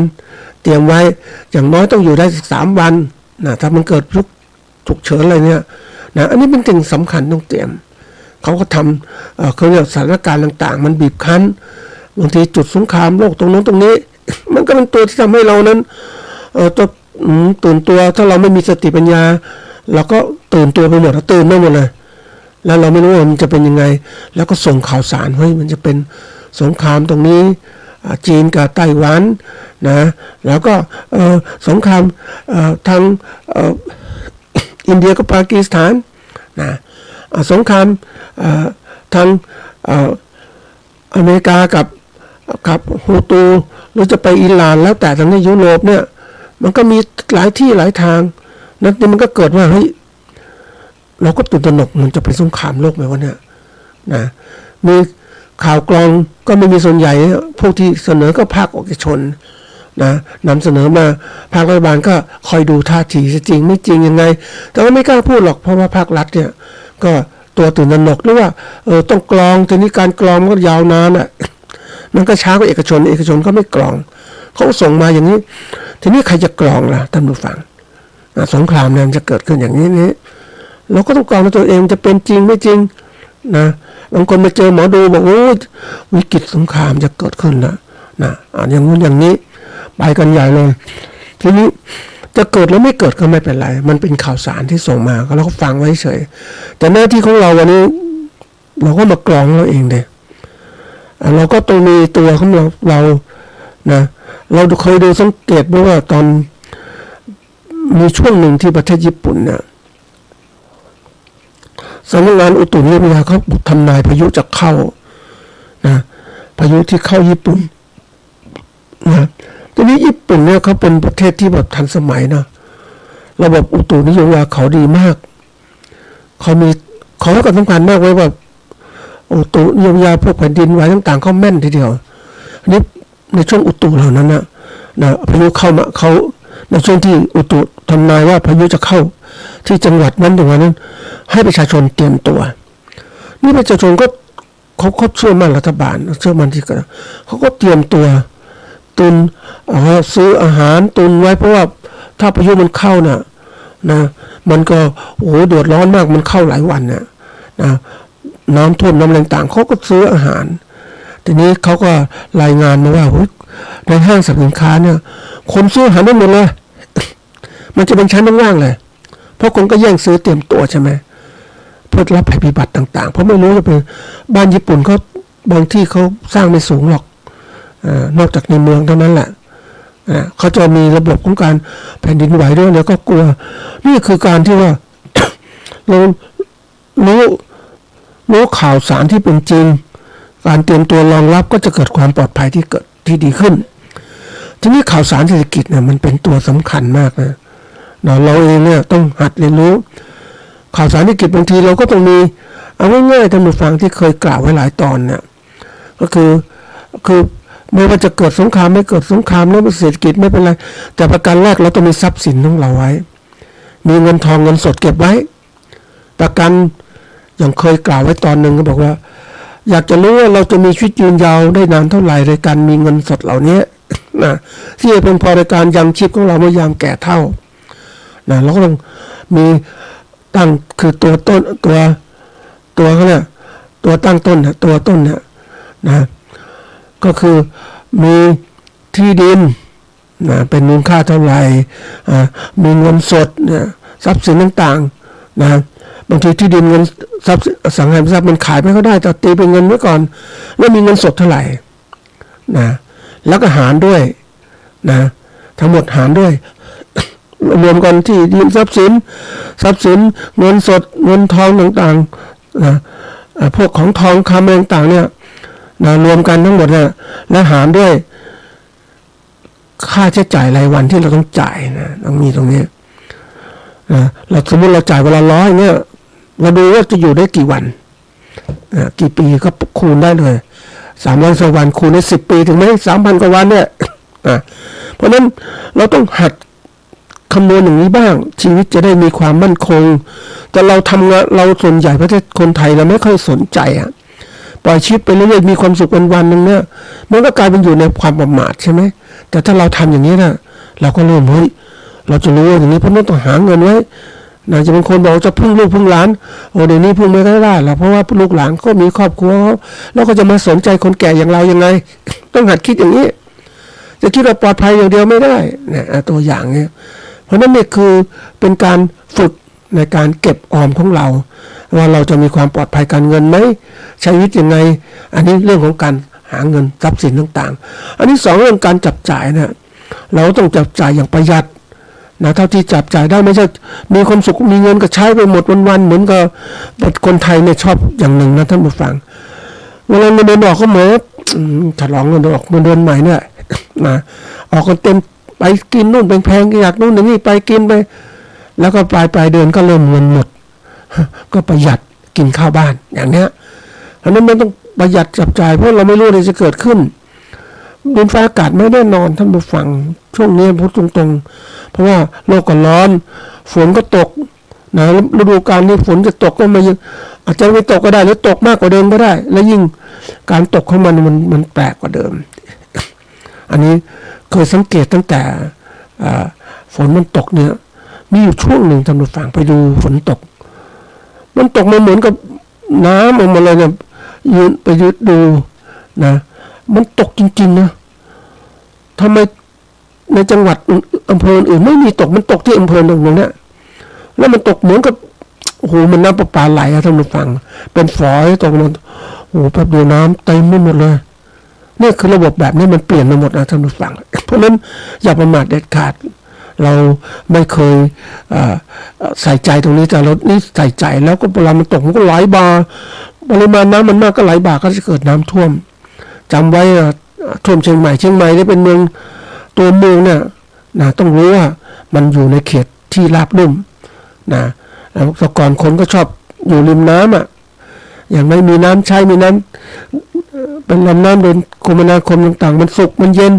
เตรียมไว้อย่างน้อยต้องอยู่ได้3 วันนะถ้ามันเกิดฉุกเฉินอะไรเนี่ยนะอันนี้เป็นสิ่งสำคัญต้องเตรียมเขาก็ทำเขาเรียกสถานการณ์ต่างๆมันบีบคั้นบางทีจุดสงครามโลกตรงนั้นตรงนี้ มันก็เป็นตัวที่ทำให้เรานั้นตัวตื่นตัวถ้าเราไม่มีสติปัญญาเราก็ตื่นตัวไปหมดตื่นไม่หมดเลยแล้วเราไม่รู้ว่ามันจะเป็นยังไงแล้วก็ส่งข่าวสารเฮ้ยมันจะเป็นสงครามตรงนี้จีนกับไต้หวันนะแล้วก็สงครามทางอินเดียกับปากีสถานนะสงครามทางอเมริกากับฮูตูหรือจะไปอิหร่านแล้วแต่ทางในยุโรปเนี่ยมันก็มีหลายที่หลายทางนั่นมันก็เกิดว่าเฮ้ยเราก็ตื่นตระหนกมันจะเป็นสงครามโลกไหมวะเนี่ยนะมีข่าวกรองก็ไม่มีส่วนใหญ่พวกที่เสนอก็ภาคเอกชนนะนำเสนอมาภาครัฐบาลก็คอยดูท่าทีจริงไม่จริงยังไงแต่ว่าไม่กล้าพูดหรอกเพราะว่าภาครัฐเนี่ยก็ตัวตื่นตระหนกหรือว่าต้องกรองทีนี้การกรองมันก็ยาวนานอ่ะมันก็ช้ากว่าเอกชนก็ไม่กรองเขาส่งมาอย่างนี้ทีนี้ใครจะกรองล่ะท่านผู้ฟังสงครามเนี่ยจะเกิดขึ้นอย่างนี้เราก็ต้องกรองตัวเองจะเป็นจริงไม่จริงนะบางคนมาเจอหมอดูบอกโอ้วิกฤตสงครามจะเกิดขึ้นแล้วนะอย่างนู้นอย่างนี้ไปกันใหญ่เลยทีนี้จะเกิดหรือไม่เกิดก็ไม่เป็นไรมันเป็นข่าวสารที่ส่งมาก็เราก็ฟังไว้เฉยแต่หน้าที่ของเราวันนี้เราก็มากรองเราเองเด้เราก็ต้องมีตัวของเรานะเราเคยดูสังเกตว่าตอนมีช่วงหนึ่งที่ประเทศญี่ปุ่นเนี่ยสำนักงานอุตุนิยมวิทยาเขาทำนายพายุจะเข้านะพายุที่เข้าญี่ปุ่นนะทีนี้ญี่ปุ่นเนี่ยเขาเป็นประเทศที่แบบทันสมัยนะระบบอุตุนิยมวิทยาเขาดีมากเขาให้ความสำคัญมากไว้ว่าอุตุนิยมวิทยาพวกแผ่นดินไหวต่างๆเขาแม่นทีเดียวอันนี้ในช่วงอุตุเหล่านั้นนะพายุเข้ามาเขาในช่วงที่อุตุทำนายว่าพายุจะเข้าที่จังหวัดนั้นอย่างนั้นให้ประชาชนเตรียมตัวนี่ประชาชนก็เขาเชื่อมั่นรัฐบาลเชื่อมั่นที่กันเขาก็เตรียมตัวตุนซื้ออาหารตุนไว้เพราะว่าถ้าพายุมันเข้านะมันก็โอ้โหเดือดร้อนมากมันเข้าหลายวันนะน้ำท่วมน้ำแรงต่างเขาก็ซื้ออาหารทีนี้เขาก็รายงานมาว่าในห้างสรรพสินค้าเนี่ยคนซื้ออาหารได้หมดเลยมันจะเป็นชั้นว่างๆเลยเพราะคนก็แย่งซื้อเตรียมตัวใช่ไหมเพื่อรับภัยพิบัติต่างๆเพราะไม่รู้จะเป็นบ้านญี่ปุ่นเขาบางที่เขาสร้างไม่สูงหรอกนอกจากในเมืองเท่านั้นแหละเขาจะมีระบบของการแผ่นดินไหวด้วยแล้วก็กลัวนี่คือการที่ว่า เรารู้ข่าวสารที่เป็นจริงการเตรียมตัวรองรับก็จะเกิดความปลอดภัยที่ดีขึ้นทีนี้ข่าวสารเศรษฐกิจเนี่ยมันเป็นตัวสำคัญมากนะเราเองเนี่ยต้องหัดเรียนรู้ข่าวสารเศรษฐกิจบางทีเราก็ต้องมีเอาง่ายๆท่านผู้ฟังที่เคยกล่าวไว้หลายตอนเนี่ยก็คือไม่ว่าจะเกิดสงครามไม่เกิดสงครามแล้วเศรษฐกิจไม่เป็นไรแต่ประการแรกเราต้องมีทรัพย์สินของเราไว้มีเงินทองเงินสดเก็บไว้ประกันอย่างเคยกล่าวไว้ตอนหนึ่งก็บอกว่าอยากจะรู้ว่าเราจะมีชีวิตยืนยาวได้นานเท่าไหร่ในการมีเงินสดเหล่านี้นะที่จะเป็นพอในการยังชีพของเราเมื่อยามแก่เฒ่านะเราก็ต้องมีตั้งคือตัวต้นตัวเขาเนี่ยตัวตั้งต้นนะตัวต้นเนี่ยนะก็คือมีที่ดินนะเป็นมูลค่าเท่าไหร่มีเงินสดเนี่ยทรัพย์สินต่างๆนะบางทีที่ดินเงินทรัพย์อสังหาริมทรัพย์มันขายไม่ก็ได้แต่ตีเป็นเงินไว้ก่อนแล้วมีเงินสดเท่าไหร่นะแล้วก็หารด้วยนะทั้งหมดหารด้วยรวมกันที่ดินทรัพย์สินเงินสดเงินทองต่างๆนะพวกของทองคำต่างๆเนี่ยนะรวมกันทั้งหมดเนี่ยแล้วหารด้วยค่าใช้จ่ายรายวันที่เราต้องจ่ายนะต้องมีตรงนี้เราสมมติเราจ่ายเวลา100เนี่ยเราดูว่าจะอยู่ได้กี่วันกี่ปีก็คูณได้เลย300วันคูณได้10ปีถึงไหม 3,000 กว่าวันเนี่ยเพราะนั้นเราต้องหัดคำนวณอย่างนี้บ้างชีวิตจะได้มีความมั่นคงแต่เราทำงานเราส่วนใหญ่ประเทศคนไทยเราไม่ค่อยสนใจ ปล่อยชีวิตไปเรื่อยๆมีความสุขวันๆนึงเนี่ยมันก็กลายเป็นอยู่ในความประมาทใช่ไหมแต่ถ้าเราทำอย่างนี้นะเราก็เริ่มเฮ้ยเราจะรู้ว่าอย่างนี้เพราะต้องหาเงินไว้นะจะเป็นคนบอกจะพึ่งลูกพึ่งหลานโอ้เดี๋ยวนี้พึ่งไม่ได้แล้วเพราะว่าลูกหลานก็มีครอบครัวแล้วก็จะมาสนใจคนแก่อย่างเรายังไงต้องหัดคิดอย่างนี้จะคิดว่าปลอดภัยอย่างเดียวไม่ได้เนี่ยตัวอย่างเนี่ยเพราะนั้นนี่คือเป็นการฝึกในการเก็บออมของเราว่าเราจะมีความปลอดภัยการเงินไหมใช้ชีวิตยังไงอันนี้เรื่องของการหาเงินทรัพย์สินต่างๆอันที่สองเรื่องการจับจ่ายเนี่ยเราต้องจับจ่ายอย่างประหยัดนะเท่าที่จับจ่ายได้ไม่ใช่มีความสุขมีเงินก็ใช้ไปหมดวันๆเหมือนกับคนไทยเนี่ยชอบอย่างหนึ่งนะท่านผู้ฟังเวลาเงินเดือนออกก็เหมือนฉลองเงินเดือนออกเงินเดือนใหม่เนี่ยนะออกกันเต็มไปกินนู่นแพงๆอยากนู่นอย่างนี้ไปกินไปแล้วก็ปลายเดือนก็เริ่มเงินหมดก็ประหยัดกินข้าวบ้านอย่างเนี้ยเพราะนั้นมันต้องประหยัดจับจ่ายเพราะเราไม่รู้อะไรจะเกิดขึ้นดินฟ้าอากาศไม่แน่นอนท่านผู้ฟังช่วงนี้พูดตรงๆเพราะว่าโลกก็ร้อนฝนก็ตกนะฤดูกาลนี้ฝนจะตกก็มายังอาจจะไม่ตกก็ได้หรือตกมากกว่าเดิมก็ได้และยิ่งการตกของมันแปลกกว่าเดิมอันนี้เคยสังเกตตั้งแต่ฝนมันตกเนี่ยมีอยู่ช่วงหนึ่งท่านผู้ฟังไปดูฝนตกมันตกมาเหมือนกับน้ำออกมาเลยเนี่ยยืนไปยืนดูนะมันตกจริงๆนะทำไมในจังหวัดอำเภออื่นไม่มีตกมันตกที่อำเภอตรงนี้แล้วมันตกเหมือนกับโอ้โหมันน้ำประปาไหลอะท่านผู้ฟังเป็นฝอยตกมันโอ้โหแป๊บเดียวน้ำเต็มไปหมดเลยนี่คือระบบแบบนี้มันเปลี่ยนไปหมดนะท่านผู้ฟังเพราะนั้นอย่าประมาทเด็ดขาดเราไม่เคยใส่ใจตรงนี้แต่เรานี่ใส่ใจแล้วก็เวลามันตกมันก็ไหลบ่าปริมาณน้ำมันมากก็ไหลบ่าก็จะเกิดน้ำท่วมจำไว้ท่วมเชียงใหม่นี่เป็นเมืองตัวเมืองเนี่ยนะต้องรู้ว่ามันอยู่ในเขตที่ราบลุ่มนะแล้วแต่ก่อนคนก็ชอบอยู่ริมน้ำอย่างไม่มีน้ำใช้มีน้ำเป็นลำน้ำเดินคมนาคมต่างๆมันสุกมันเย็น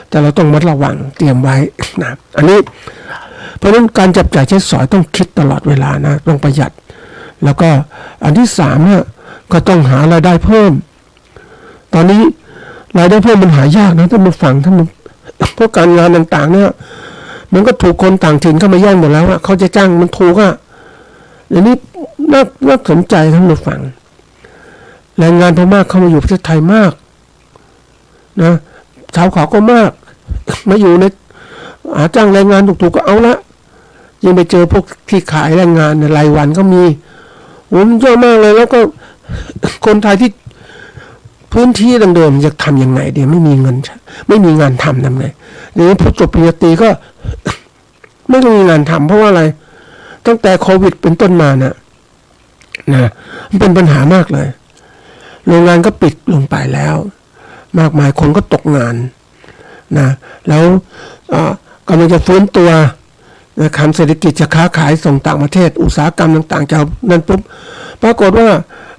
แต่เราต้องมัดระวังเตรียมไว้นะอันนี้เพราะฉะนั้นการจับจ่ายใช้สอยต้องคิดตลอดเวลานะต้องประหยัดแล้วก็อันที่สามเนี่ยก็ต้องหารายได้เพิ่มตอนนี้รายได้เพิ่มมันหายากนะท่านผู้ฟังท่านเพราะการงานต่างๆเนี่ยมันก็ถูกคนต่างถิ่นเข้ามาแย่งหมดแล้วอะเขาจะจ้างมันถูกอะอย่างนี้น่าสนใจท่านผู้ฟังแรงงานพม่าเข้ามาอยู่ประเทศไทยมากนะชาวเขาก็มากมาอยู่ในหาจ้างแรงงานถูกๆก็เอาละยังไปเจอพวกที่ขายแรงงานรายวันก็มีโอ้มันเยอะมากเลยแล้วก็คนไทยที่พื้นที่เดิมๆจะทำยังไงเดี๋ยวไม่มีเงินไม่มีงานทำไงเดี๋ยวพอจบปริญญาตรีก็ไม่มีงานทำเพราะว่าอะไรตั้งแต่โควิดเป็นต้นมานะมันเป็นปัญหามากเลยโรงงานก็ปิดลงไปแล้วมากมายคนก็ตกงานนะแล้วกำลังจะฟื้นตัวนะคำเศรษฐกิจจะค้าขายส่งต่างประเทศอุตสาหกรรมต่างๆจะนั่นปุ๊บปรากฏว่า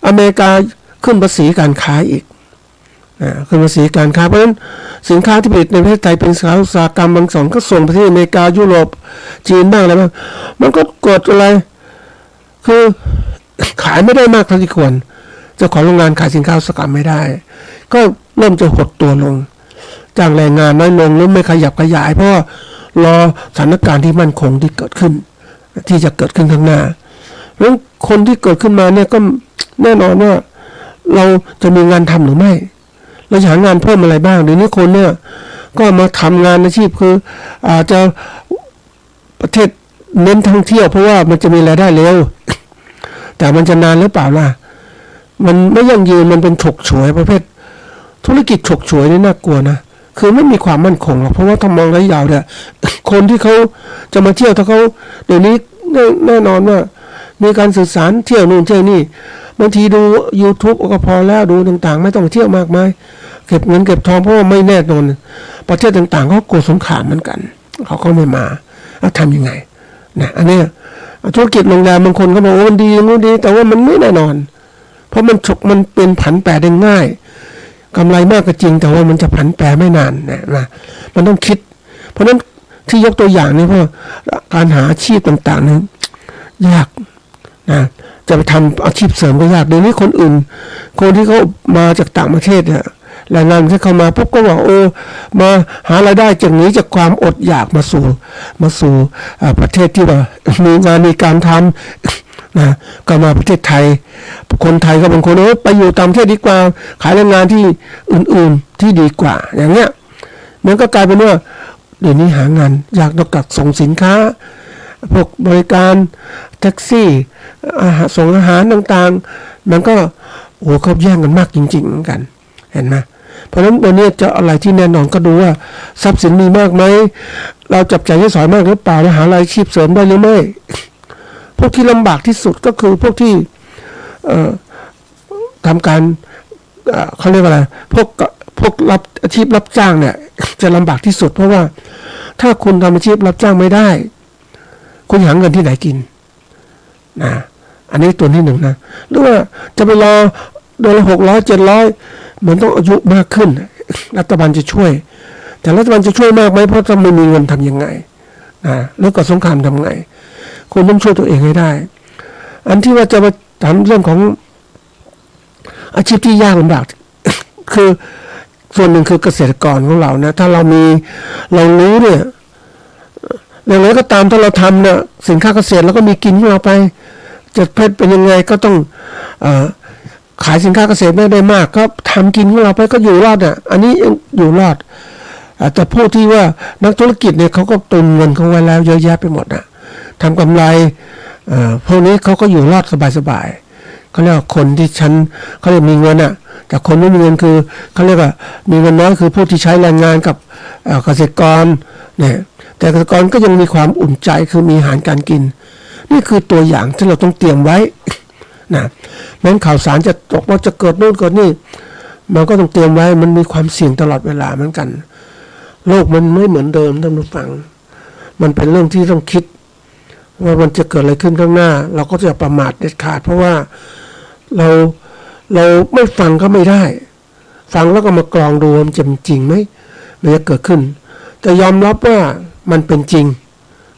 อเมริกาขึ้นภาษีการค้าอีกขึ้นภาษีการค้าเพราะฉะนั้นสินค้าที่ผลิตในประเทศไทยเป็นสินค้าอุตสาหกรรมบางส่วนก็ส่งไปที่อเมริกายุโรปจีนบ้างอะไรบ้างมันก็เกิดอะไรคือขายไม่ได้มากเท่าที่ควรเจ้าของโรงงานขายสินค้าอุตสาหกรรมไม่ได้ก็เริ่มจะหดตัวลงจ้างแรงงานน้อยลงหรือไม่ขยับขยายเพราะรอสถานการณ์ที่มั่นคงที่เกิดขึ้นที่จะเกิดขึ้นข้างหน้าแล้วคนที่เกิดขึ้นมาเนี่ยก็แน่นอนว่าเราจะมีงานทำหรือไม่เราจะหางานเพิ่มอะไรบ้างเดี๋ยวนี้คนเนี่ยก็มาทำงานอาชีพคืออาจจะประเทศเน้นท่องเที่ยวเพราะว่ามันจะมีรายได้เร็วแต่มันจะนานหรือเปล่าล่ะมันไม่ยั่งยืนมันเป็นฉกฉวยประเภทธุรกิจฉกฉวยนี่น่ากลัวนะคือไม่มีความมั่นคงหรอกเพราะว่าถ้ามองระยะยาวเนี่ยคนที่เขาจะมาเที่ยวถ้าเขาเดี๋ยวนี้แน่นอนว่ามีการสื่อสารเที่ยวนู่นเที่ยวนี่บางทีดู YouTube ก็พอแล้วดูต่างๆไม่ต้องเที่ยวมากมายเก็บเงินเก็บทองเพราะว่าไม่แน่นอนประเทศต่างๆเขากลัวสงครามเหมือนกันเขาก็ไม่มาแล้วทำยังไงนะอันนี้ธุรกิจโรงแรมบางคนก็บอกว่ามันดีนู้นดีแต่ว่ามันไม่แน่นอนเพราะมันเป็นผันแปรได้ง่ายกำไรมากก็จริงแต่ว่ามันจะผันแปรไม่นานนะมันต้องคิดเพราะฉะนั้นที่ยกตัวอย่างนี่เพราะการหาอาชีพต่างๆนั้นยากนะ จะไปทำอาชีพเสริมก็ยากเดี๋ยวนี้คนอื่นคนที่เขามาจากต่างประเทศเนี่ยแรงงานที่เข้ามาปุ๊บก็บอกมาหารายได้จากนี้จากความอดอยากมาสู่ประเทศที่ว่ามีงานมีการทำนะก็มาประเทศไทยคนไทยก็บางคนไปอยู่ต่างประเทศดีกว่าขายแรงงานที่อื่นๆที่ดีกว่าอย่างเงี้ยมันก็กลายเป็นว่าเดี๋ยวนี้หางานยากนอกจากส่งสินค้าพวกบริการแท็กซี่ส่งอาหารต่างๆมันก็เขาแย่งกันมากจริงๆเหมือนกันเห็นไหมเพราะฉะนั้นวันนี้จะอะไรที่แน่นอนก็ดูว่าทรัพย์สินมีมากไหมเราจับจ่ายใช้สอยมากหรือเปล่าหารายชีพเสริมได้หรือไม่พวกที่ลำบากที่สุดก็คือพวกที่ทำการเขาเรียกว่าอะไรพวกรับอาชีพรับจ้างเนี่ยจะลำบากที่สุดเพราะว่าถ้าคุณทำอาชีพรับจ้างไม่ได้คุณหาเงินที่ไหนกินนะอันนี้ตัวที่หนึ่งนะหรือว่าจะไปรอเดือนละ600 700มันต้องอายุมากขึ้นรัฐบาลจะช่วยแต่รัฐบาลจะช่วยมากไหมเพราะถ้าไม่มีเงินทำยังไงนะหรือก่อสงครามทำไงคุณต้องช่วยตัวเองให้ได้อันที่ว่าจะมาถามเรื่องของอาชีพที่ยากลำบาก คือส่วนหนึ่งคือเกษตรกรของเรานะถ้าเรารู้เนี่ยอย่างไรก็ตามถ้าเราทำเนี่ยสินค้าเกษตรแล้วก็มีกินของเราไปจะเป็นยังไงก็ต้องขายสินค้าเกษตรไม่ได้มากก็ทำกินของเราไปก็อยู่รอดอ่ะอันนี้อยู่รอดแต่ผู้ที่ว่านักธุรกิจเนี่ยเขาก็ตุนเงินเขาไว้แล้วเยอะแยะไปหมดนะทำกำไรพวกนี้เขาก็อยู่รอดสบายๆเขาเรียกว่าคนที่เขาเรียกมีเงินอ่ะแต่คนไม่มีเงินคือเขาเรียกว่ามีเงินน้อยคือผู้ที่ใช้แรงงานกับเกษตรกรเนี่ยแต่เกษตรกรก็ยังมีความอุ่นใจคือมีอาหารการกินนี่คือตัวอย่างที่เราต้องเตรียมไว้นะแม้ข่าวสารจะตกว่าจะเกิดโน่นเกิดนี่มันก็ต้องเตรียมไว้มันมีความเสี่ยงตลอดเวลาเหมือนกันโลกมันไม่เหมือนเดิมท่านผู้ฟังมันเป็นเรื่องที่ต้องคิดว่ามันจะเกิดอะไรขึ้นข้างหน้าเราก็จะประมาทเด็ดขาดเพราะว่าเราไม่ฟังก็ไม่ได้ฟังแล้วก็มากรองดูมันจะเป็นจริงไหมมันจะเกิดขึ้นแต่ยอมรับว่ามันเป็นจริง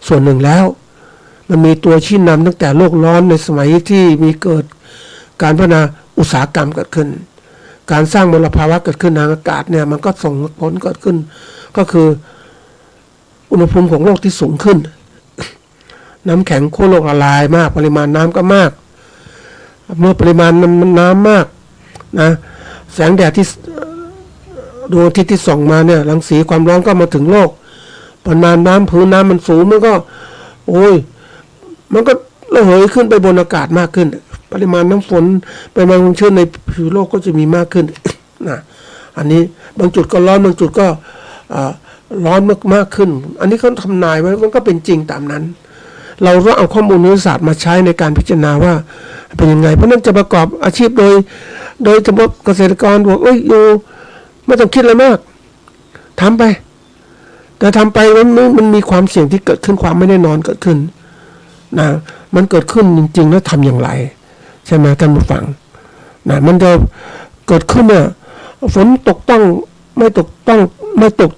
ส่วนหนึ่งแล้วมันมีตัวชี้นำตั้งแต่โลกร้อนในสมัยที่มีเกิดการพัฒนาอุตสาหกรรมเกิดขึ้นการสร้างมลภาวะเกิดขึ้นทางอากาศเนี่ยมันก็ส่งผลเกิดขึ้นก็คืออุณหภูมิของโลกที่สูงขึ้นน้ำแข็งขั้วโลกละลายมากปริมาณน้ำก็มากเมื่อปริมาณน้ำมากนะแสงแดดที่ดวงอาทิตย์ที่ส่องมาเนี่ยรังสีความร้อนก็มาถึงโลกปริมาณน้ำพื้นน้ำมันสูงมันก็มันก็ระเหยขึ้นไปบนอากาศมากขึ้นปริมาณน้ำฝนปริมาณความชื้นในผิวโลกก็จะมีมากขึ้นนะอันนี้บางจุดก็ร้อนบางจุดก็ร้อนมากขึ้นอันนี้เขาทำนายไว้มันก็เป็นจริงตามนั้นเราต้องเอาข้อมูลวิทยาศาสตร์มาใช้ในการพิจารณาว่าเป็นยังไงเพราะนั้นจะประกอบอาชีพโดยเฉพาะเกษตรกรบอกอยู่ไม่ต้องคิดอะไรมากทำไปแต่ทำไปมันมีความเสี่ยงที่เกิดขึ้นความไม่แน่นอนเกิดขึ้นนะมันเกิดขึ้นจริงๆแล้วทำอย่างไรใช่ไหมท่านผู้ฟังนะมันจะเกิดขึ้นเนี่ยฝนตกต้องไม่ตก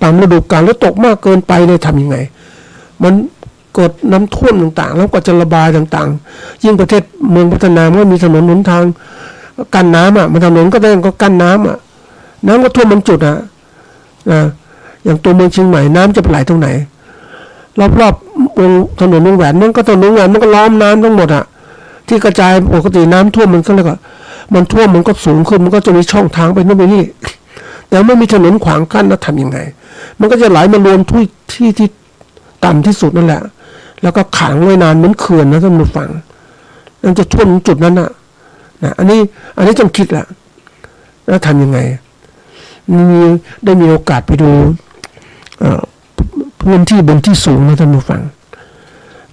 ตามฤดูกาลแล้วตกมากเกินไปเนี่ยทำยังไงมันเกิดน้ำท่วมต่างๆแล้วก็จะระบายต่างๆยิ่งประเทศเมืองพัฒนาเมื่อมีถนนหนทางกั้นน้ำมันถนนก็ได้ก็กั้นน้ำน้ำก็ท่วมบางจุดนะอย่างตัวเมืองเชียงใหม่น้ำจะไหลตรงไหนรอบๆวงถนนวงแหวนมันก็ถนนวงแหวนมันก็ล้อมน้ำทั้งหมดที่กระจายปกติน้ำท่วมมันก็เลยก็มันท่วมมันก็สูงขึ้นมันก็จะมีช่องทางไปนู่นไปนี่แต่ไม่มีถนนขวางกั้นแล้วทำยังไงมันก็จะไหลมารวมที่ต่ำที่สุดนั่นแหละแล้วก็ขังไว้นานเหมือนเขื่อนนะท่านผู้ฟังมันจะท่วมจุดนั้นนะอันนี้ต้องคิดแหละแล้วทำยังไงได้มีโอกาสไปดูพื้นที่บนที่สูงนะท่านผู้ฟัง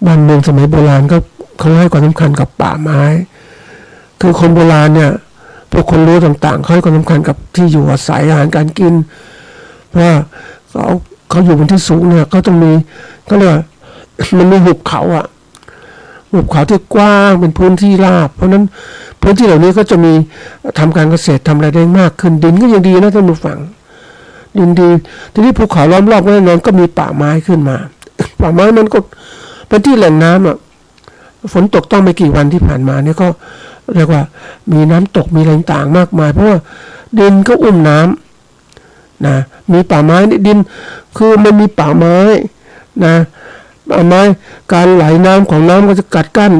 บ้านเมืองสมัยโบราณก็เขาให้ความสำคัญกับป่าไม้คือคนโบราณเนี่ยพวกคนรู้ต่างๆเขาให้ความสำคัญกับที่อยู่อาศัยอาหารการกินเพราะเขาอยู่บนที่สูงเนี่ยเขาต้องมีก็เลยมันมีหุบเขาหุบเขาที่กว้างเป็นพื้นที่ราบเพราะนั้นพื้นที่เหล่านี้ก็จะมีทำการเกษตรทำอะไรได้มากขึ้นดินก็ยังดีนะท่านผู้ฟังดินดีทีนี้ภูเขาล้อมรอบก็แน่นอนก็มีป่าไม้ขึ้นมาป่าไม้มันก็เป็นที่แหล่งน้ำ ฝนตกต้องไม่กี่วันที่ผ่านมาเนี่ยก็เรียกว่ามีน้ำตกมีอะไรต่างมากมายเพราะว่าดินก็อุ้มน้ำนะมีป่าไม้ดินคือมันมีป่าไม้นะป่าไม้การไหลน้ำของน้ำก็จะกัดกั้น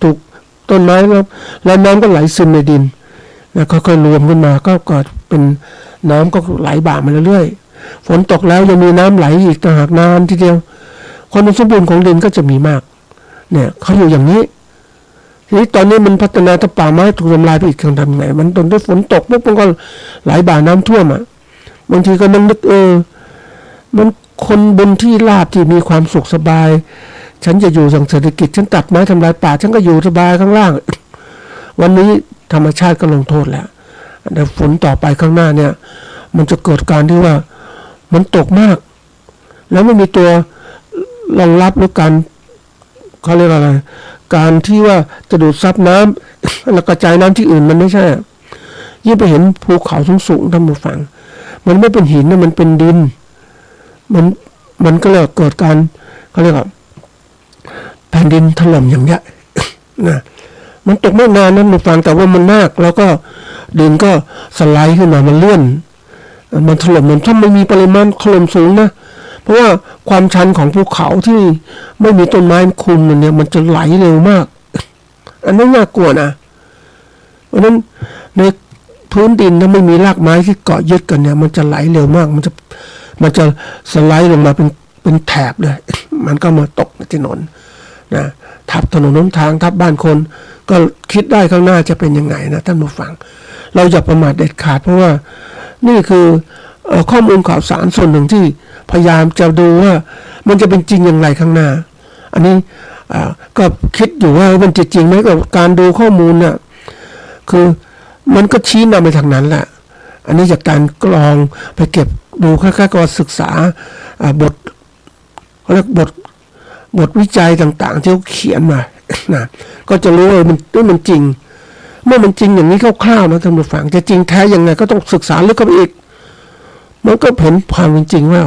ถูกต้นไม้แล้วน้ำก็ไหลซึมในดินนะค่อยๆรวมขึ้นมาก็เกิดเป็นน้ำก็ไหลบ่ามาเรื่อยๆฝนตกแล้วยังมีน้ำไหลอีกต่างหากนานทีเดียวความสมบูรณ์ของดินก็จะมีมากเนี่ยเขาอยู่อย่างนี้ทีนี้ตอนนี้มันพัฒนาถ้าป่าไม้ถูกทำลายไปอีกทำไงมันตอนที่ฝนตกปุ๊บมันก็ไหลบ่าน้ำท่วมบางทีก็นึกมันคนบนที่ราบที่มีความสุขสบายฉันจะอยู่อย่างเศรษฐกิจฉันตัดไม้ทำลายป่าฉันก็อยู่สบายข้างล่าง วันนี้ธรรมชาติก็ลงโทษแล้วแต่ฝนต่อไปข้างหน้าเนี่ยมันจะเกิดการที่ว่ามันตกมากแล้วไม่มีตัวรองรับหรือการเขาเรียกอะไรการที่ว่าจะดูดซับน้ำแล้วกระจายน้ำที่อื่นมันไม่ใช่ยิ่งไปเห็นภูเขาสูงๆท่านผู้ฟังมันไม่เป็นหินนะมันเป็นดินมันก็เลยเกิดการเขาเรียกว่าแผ่นดินถล่มอย่างเงี้ยนะมันตกไม่นานนั้นผู้ฟังแต่ว่ามันมากแล้วก็ดินก็สไลด์ขึ้นมามันเลื่อนมันถล่มมันถ้าไม่มีปริมาณถล่มสูงนะเพราะว่าความชันของภูเขาที่ไม่มีต้นไม้คุมมันเนี่ยมันจะไหลเร็วมากอันนั้นน่ากลัวนะเพราะนั้นในพื้นดินถ้าไม่มีรากไม้ที่เกาะยึดกันเนี่ยมันจะไหลเร็วมากมันจะสไลด์ลงมาเป็นแถบเลยมันก็มาตกในถนนนะทับถนนน้นทางทับบ้านคนก็คิดได้ข้างหน้าจะเป็นยังไงนะท่านผู้ฟังเราอย่าประมาทเด็ดขาดเพราะว่านี่คือข้อมูลข่าวสารส่วนหนึ่งที่พยายามจะดูว่ามันจะเป็นจริงอย่างไรข้างหน้าอันนี้ก็คิดอยู่ว่ามันจะจริงไหมกับการดูข้อมูลเนี่ยคือมันก็ชี้นำไปทางนั้นแหละอันนี้จากการกรองไปเก็บดูค่อยๆก็ศึกษาบทเขาเรียกบทวิจัยต่างๆที่เขาเขียนมานะก็จะรู้ว่ามันจริงเมื่อมันจริงอย่างนี้คร่าวๆนะท่านผู้ฟังจะจริงแท้ยังไงก็ต้องศึกษาลึกเข้าไปอีกมันก็เห็นความจริงว่า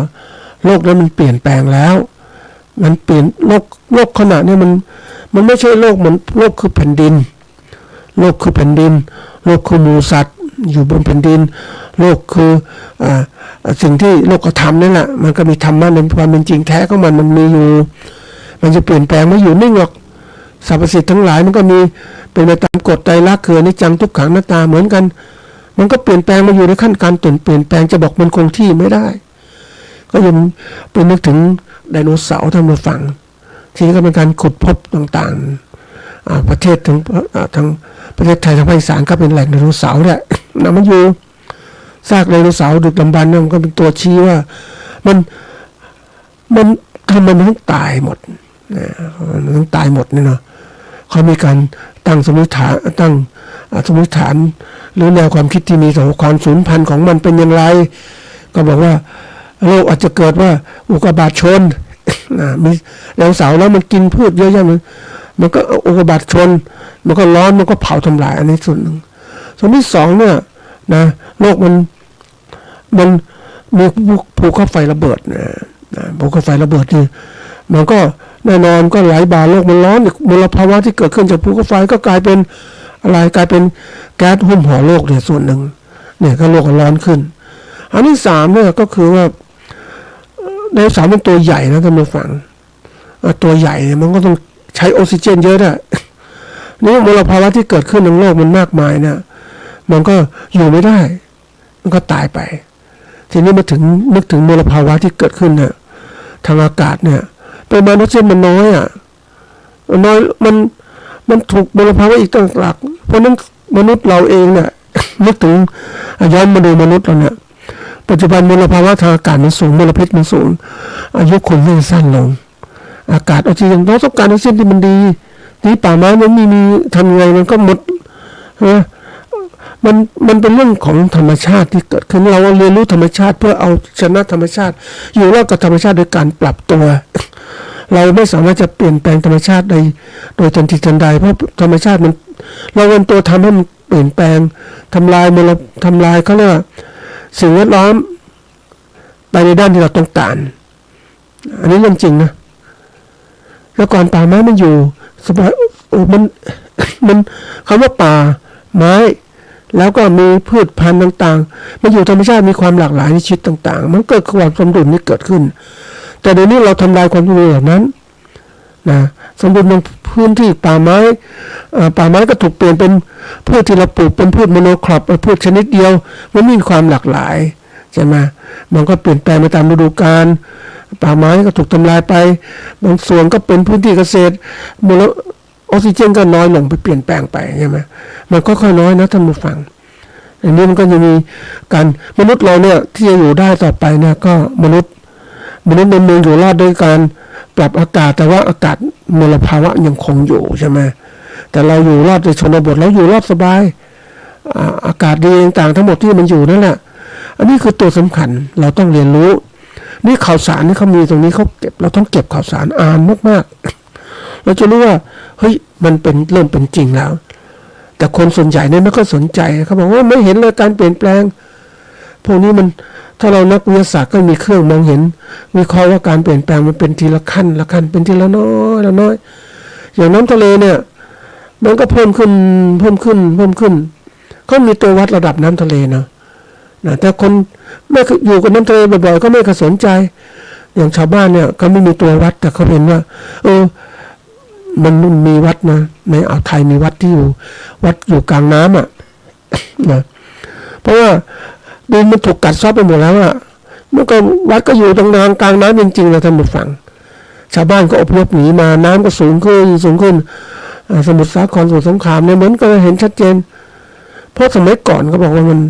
โลกนั้นมันเปลี่ยนแปลงแล้วมันเปลี่ยนโลกขณะนี้มันไม่ใช่โลกเหมือนโลกคือแผ่นดินโลกคือแผ่นดินโลกคือหมู่สัตว์อยู่บนแผ่นดินโลกคือสิ่งที่โลกธรรมนั่นแหละมันก็มีธรรมะในความเป็นจริงแท้ของมันมีอยู่มันจะเปลี่ยนแปลงไม่อยู่นิ่งหรอกสรรพสิ่งทั้งหลายมันก็มีเป็นไปตามกฎไตรลักษณ์คืออนิจจังทุกขังอนัตตาเหมือนกันมันก็เปลี่ยนแปลงมาอยู่ในขั้นการเปลี่ยนแปลงจะบอกมันคงที่ไม่ได้ก็ยังเป็นนึกถึงไดโนเสาร์ท่านผู้ฟังทีนี้ก็เป็นการขุดพบต่างๆประเทศทั้งประเทศไทยทางภาคอีสานก็เป็นแหล่งไดโนเสาร์แหละนำมาอยู่ซากไดโนเสาร์ดึกดำบรรพ์มันก็เป็นตัวชี้ว่ามันทำไมมันต้องตายหมดมันต้องตายหมดเนี่ยเนาะเขามีการตั้งสมมติฐานหรือแนวความคิดที่มีต่อความสูญพันธุ์ของมันเป็นอย่างไรก็บอกว่าโลกอาจจะเกิดว่าอุกกาบาตชนมีไดโนเสาร์แล้วมันกินพืชเยอะแยะมันก็อุกกาบาตชนมันก็ร้อนมันก็เผาทำลายอันนี้ส่วนหนึ่งส่วนที่สองเนี่ยนะโลกมันมีภูเขาไฟระเบิดนะภูเขาไฟระเบิดนี่มันก็แน่นอนก็ไหลบ่าโลกมันร้อนมลภาวะที่เกิดขึ้นจากภูเขาไฟก็กลายเป็นอะไรกลายเป็นแก๊สหุ้มห่อโลกเนี่ยส่วนหนึ่งเนี่ยก็โลกก็ร้อนขึ้นอันที่สามเนี่ยก็คือว่าไดโนเสาร์เป็นตัวใหญ่นะท่านผู้ฟังตัวใหญ่มันก็ต้องใช้ออกซิเจนเยอะด้วยนี่มลภาวะที่เกิดขึ้นในโลกมันมากมายเนี่ยมันก็อยู่ไม่ได้มันก็ตายไปทีนี้มาถึงนึกถึงมลภาวะที่เกิดขึ้นเนี่ยทางอากาศเนี่ยปริมาณออกซิเจนมันน้อยน้อยมันถูกมลภาวะอีกต่างหากเพราะนั้นมนุษย์เราเองเนี่ยนึกถึงย้อนมาดูมนุษย์เราเนี่ยปัจจุบันมลภาวะทางอากาศมันสูงมลพิษมันสูงอายุคนมันสั้นลงอากาศออกซิเจนเราต้องการออกซิเจนที่มันดีที่ป่าไม้มันมีทำไงมันก็หมดมันเป็นเรื่องของธรรมชาติที่เกิดขึ้นเราเรียนรู้ธรรมชาติเพื่อเอาชนะธรรมชาติอยู่รอดกับธรรมชาติโดยการปรับตัวเราไม่สามารถจะเปลี่ยนแปลงธรรมชาติโดยทันทีทันใดเพราะธรรมชาติมันเราเป็นตัวทำให้มันเปลี่ยนแปลงทำลายเขาเรียกว่าสิ่งแวดล้อมไปในด้านที่เราต้องการอันนี้เรื่องจริงนะแล้วก่อนป่าไม้มันอยู่ สบายโอ้มันคำว่าป่าไม้แล้วก็มีพืชพันธุ์ต่างๆมันอยู่ธรรมชาติมีความหลากหลายในชีวิตต่างๆมันเกิดความสมดุลนี้เกิดขึ้นแต่เดี๋ยวนี้เราทำลายความสมดุลเหล่านั้นนะสมดุลในพื้นที่ป่าไม้ก็ถูกเปลี่ยนเป็นพืชที่เราปลูกเป็นพืชโมโนครอปพืชชนิดเดียวมันมีความหลากหลายใช่ไหมมันก็เปลี่ยนแปลงไปตามฤดูกาลป่าไม้ก็ถูกทำลายไปบางส่วนก็เป็นพื้นที่เกษตรมลออกซิเจนก็น้อยลงไปเปลี่ยนแปลงไปใช่ไหมมันก็ค่อยน้อยนะท่านผู้ฟังอันนี้มันก็จะมีการมนุษย์เราเนี่ยที่จะอยู่ได้ต่อไปเนี่ยก็มนุษย์ในเมืองอยู่รอดด้วยการปรับอากาศแต่ว่าอากาศมลภาวะยังคงอยู่ใช่ไหมแต่เราอยู่รอดในชนบทเราอยู่รอดสบายอากาศดีต่างๆทั้งหมดที่มันอยู่นั่นแหละอันนี้คือตัวสำคัญเราต้องเรียนรู้นี่ข่าวสารนี่เขามีตรงนี้เขาเก็บเราต้องเก็บข่าวสารอ่านมากๆเราจะรู้ว่าเฮ้ยมันเป็นเริ่มเป็นจริงแล้วแต่คนส่วนใหญ่เนี่ยไม่ค่อยสนใจเขาบอกว่าไม่เห็นเลยการเปลี่ยนแปลงพวกนี้มันถ้าเรานักวิทยาศาสตร์ก็มีเครื่องมองเห็นวิเคราะห์ว่าการเปลี่ยนแปลงมันเป็นทีละขั้นเป็นทีละน้อยอย่างน้ำทะเลเนี่ยมันก็เพิ่มขึ้นเขามีตัววัดระดับน้ำทะเลนะแต่คนไม่อยู่กับน้ำทะเลบ่อยๆก็ไม่สนใจอย่างชาวบ้านเนี่ยก็ไม่มีตัววัดแต่เขาเห็นว่ามันมีวัดนะในอ่าวไทยมีวัดที่อยู่วัดอยู่กลางน้ำนะเพราะว่าดินมันถูกกัดเซาะไปหมดแล้วมันก็วัดก็อยู่ตรงกลางน้ำจริงๆเลยท่านผู้ฟังชาวบ้านก็อพยพหนีมาน้ำก็สูงขึ้นสมุทรสาครสมุทรสงครามเนี่ยเหมือนก็เห็นชัดเจนเพราะสมัยก่อนก็บอกว่ามัน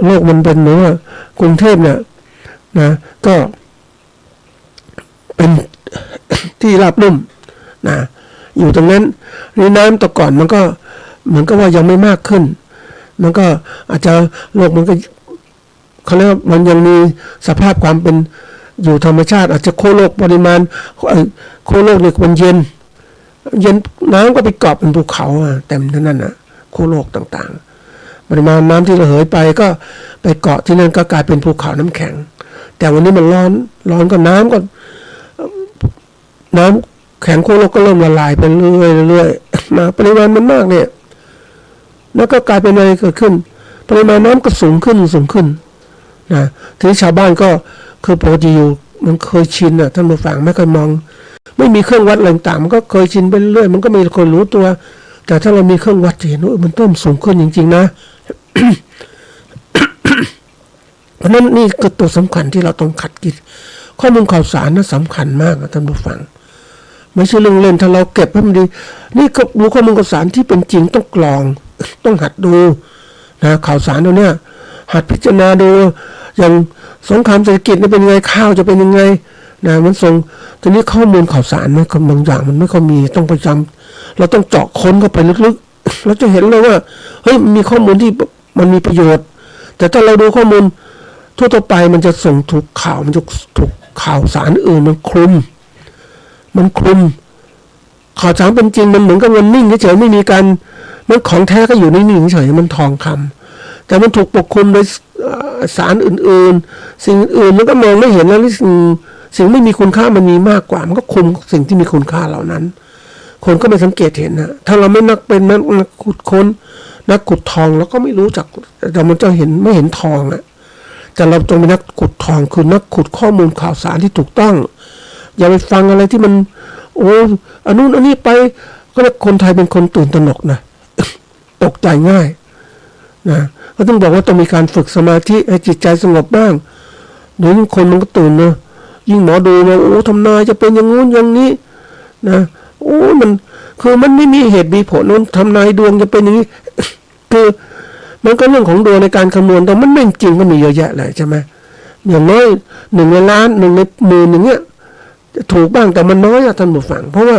โลกมันเป็นเหมือนว่ากรุงเทพเนี่ยนะก็เป็นที่ราบลุ่มนะอยู่ตรงนั้นในน้ำแต่ก่อนมันก็เหมือนกับว่ายังไม่มากขึ้นมันก็อาจจะโลกมันก็เขาเรียกว่ามันยังมีสภาพความเป็นอยู่ธรรมชาติอาจจะโคโลกปริมาณโคโลกเนี่ยมันเย็นน้ำก็ไปเกาะเป็นภูเขาเต็มที่นั่นนะโคโลกต่างๆปริมาณน้ำที่ระเหยไปก็ไปเกาะที่นั่นก็กลายเป็นภูเขาน้ำแข็งแต่วันนี้มันร้อนก็น้ำแข็งโคโลกก็เริ่มละลายไปเรื่อยๆนะปริมาณมันมากเนี่ยแล้วก็กลายเป็นอะไรเกิดขึ้นปริมาณน้ำก็สูงขึ้นนะทีนี้ชาวบ้านก็คือปกติอยู่มันเคยชินท่านผู้ฟังไม่เคยมองไม่มีเครื่องวัดอะไรต่างมันก็เคยชินไปเรื่อยมันก็ไม่เคยรู้ตัวแต่ถ้าเรามีเครื่องวัดจะเห็นว่ามันเริ่มสูงขึ้นจริงๆนะ เพราะนั้นนี่คือตัวสำคัญที่เราต้องขัดเกลาข้อมูลข่าวสารนั้นสำคัญมากท่านผู้ฟังไม่ใช่เรื่องเล่นถ้าเราเก็บให้มันดีนี่ก็รู้ข้อมูลข่าวสารที่เป็นจริงต้องกรองต้องหัดดูนะข่าวสารตัวเนี้ยหัดพิจารณาดูอย่างสงครามเศรษฐกิจนี่เป็นยังไงข้าวจะเป็นยังไงนะมันส่งทีนี้ข้อมูลข่าวสารมันบางอย่างมันไม่ค่อยมีต้องประจำเราต้องเจาะค้นเข้าไปลึกๆเราจะเห็นเลยว่าเฮ้ยมีข้อมูลที่มันมีประโยชน์แต่ถ้าเราดูข้อมูลทั่วไปมันจะส่งถูกข่าวมันจะถูกข่าวสารอื่นมันคลุมข่าวสารเป็นจริงมันเหมือนกับมันนิ่งเฉยๆไม่มีการมันของแท้ก็อยู่นิ่งๆเฉยๆมันทองคำแต่มันถูกปกคลุมโดยสารอื่นๆสิ่งอื่นมันก็มองไม่เห็นแล้วสิ่งไม่มีคุณค่ามันมีมากกว่ามันก็คุมสิ่งที่มีคุณค่าเหล่านั้นคนก็ไม่สังเกตเห็นนะถ้าเราไม่นักเป็นนักขุดค้นนักขุดทองเราก็ไม่รู้จักแต่มันจะไม่เห็นทองแต่เราต้องเป็นนักขุดทองคือนักขุดข้อมูลข่าวสารที่ถูกต้องอย่าไปฟังอะไรที่มันอันนู้นอันนี้ไปก็เรียกคนไทยเป็นคนตื่นตระหนกนะ ตกใจง่ายนะก็ต้องบอกว่าต้องมีการฝึกสมาธิให้จิตใจสงบบ้างเดี๋ยวนี้คนมันก็ตื่นนะยิ่งหมอดูมาทำนายจะเป็นอย่างงู้นอย่างนี้นะมันคือมันไม่มีเหตุมีผลนู้นทำนายดวงจะเป็นอย่างนี้ คือมันก็เรื่องของดวงในการคำนวณแต่มันไม่จริงก็มีเยอะแยะเลยใช่ไหมอย่างน้อย1 ในล้าน1 ในหมื่นอย่างเงี้ยถูกบ้างแต่มันน้อยท่านผู้ฟังเพราะว่า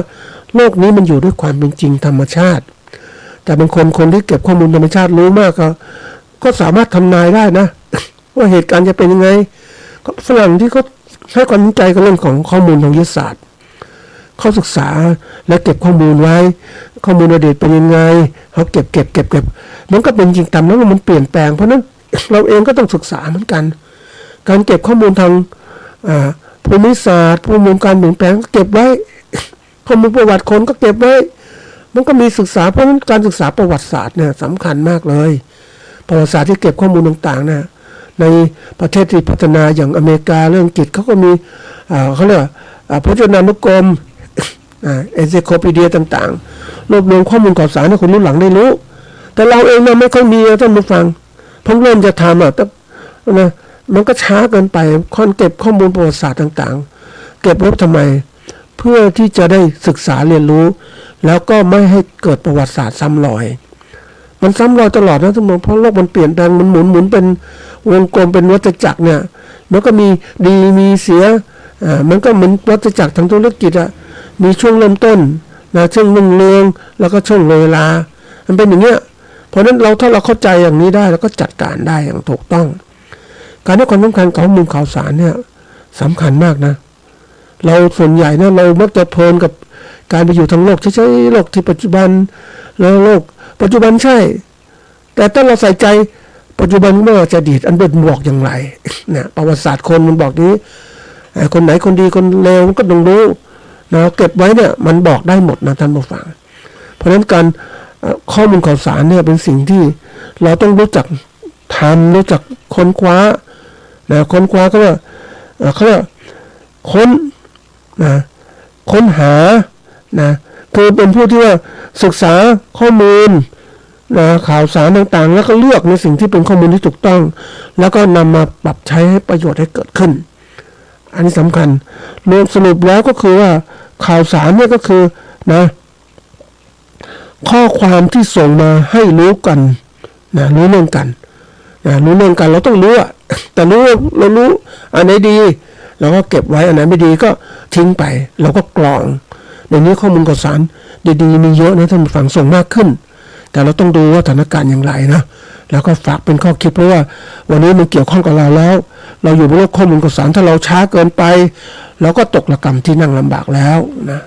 โลกนี้มันอยู่ด้วยความเป็นจริงธรรมชาติแต่บางคนที่เก็บข้อมูลธรรมชาติรู้มากก็สามารถทำนายได้นะ ว่าเหตุการณ์จะเป็นยังไงฝรั่งที่เขาให้ความสนใจกับเรื่องของข้อมูลทางวิทยาศาสตร์เขาศึกษาและเก็บข้อมูลไว้ข้อมูลอดีตเป็นยังไงเขาเก็บมันก็เป็นจริงตามแล้วมันเปลี่ยนแปลงเพราะนั้น เราเองก็ต้องศึกษาเหมือนกันการเก็บข้อมูลทางภูมิศาสตร์ข้อมูลการเปลี่ยนแปลงเก็บไว้ ข้อมูลประวัติคนก็เก็บไว้มันก็มีศึกษาเพราะฉะนั้นการศึกษาประวัติศาสตร์เนี่ยสำคัญมากเลยประวัติศาสตร์ที่เก็บข้อมูลต่างๆเนี่ยในประเทศที่พัฒนาอย่างอเมริกาเรื่องอังกฤษเขาก็มีเขาเรียกพจนานุกรมเอนไซโคปีเดียต่างๆรวบรวมข้อมูลข่าวสารให้คนรุ่นหลังได้รู้แต่เราเองเนี่ยไม่ค่อยมีท่านผู้ฟังเพิ่งเริ่มจะทำแต่นะมันก็ช้าเกินไปคนเก็บข้อมูลประวัติศาสตร์ต่างๆเก็บไว้ทำไมเพื่อที่จะได้ศึกษาเรียนรู้แล้วก็ไม่ให้เกิดประวัติศาสตร์ซ้ำรอยมันซ้ำรอยตลอดนะท่านผู้ชมเพราะโลกมันเปลี่ยนแปลงมันหมุนเป็นวงกลมเป็นวัฏจักรเนี่ยมันก็มีดีมีเสียมันก็เหมือนวัฏจักรทางธุรกิจมีช่วงเริ่มต้นนะช่วงรุ่งเรืองแล้วก็ช่วงเวลามันเป็นอย่างเงี้ยเพราะฉะนั้นถ้าเราเข้าใจอย่างนี้ได้เราก็จัดการได้อย่างถูกต้องการให้ความสำคัญข้อมูลข่าวสารเนี่ยสำคัญมากนะเราส่วนใหญ่เนี่ยเรามักจะเพลินกับการไปอยู่ทางโลกใช่ๆโลกที่ปัจจุบันแล้วโลกปัจจุบันใช่แต่ถ้าเราใส่ใจปัจจุบันเมื่อจะอดีตอันเป็นบวกอย่างไรเนี่ยประวัติศาสตร์คนมันบอกนี้คนไหนคนดีคนเลวมันก็ต้องรู้นะเก็บไว้เนี่ยมันบอกได้หมดนะท่านผู้ฟังเพราะฉะนั้นการข้อมูลข่าวสารเนี่ยเป็นสิ่งที่เราต้องรู้จักทำรู้จักค้นคว้านะค้นคว้าก็ว่าเขาเรียกค้นนะค้นหานะคือเป็นผู้ที่ว่าศึกษาข้อมูลนะข่าวสารต่างๆแล้วก็เลือกในสิ่งที่เป็นข้อมูลที่ถูกต้องแล้วก็นำมาปรับใช้ให้ประโยชน์ให้เกิดขึ้นอันนี้สำคัญรวมสรุปแล้วก็คือว่าข่าวสารเนี่ยก็คือนะข้อความที่ส่งมาให้รู้กันนะรู้เรื่องกันนะรู้เรื่องกันเราต้องรู้แต่เรารู้อันไหนดีเราก็เก็บไว้อันไหนไม่ดีก็ทิ้งไปเราก็กรองในนี้ข้อมูลข่าวสารดีๆมีเยอะนะท่านผู้ฟังส่งมากขึ้นแต่เราต้องดูว่าสถานการณ์อย่างไรนะแล้วก็ฝากเป็นข้อคิดเพราะว่าวันนี้มันเกี่ยวข้องกับเราแล้วเราอยู่บนโลกข้อมูลข่าวสารถ้าเราช้าเกินไปเราก็ตกระกำที่นั่งลำบากแล้วนะ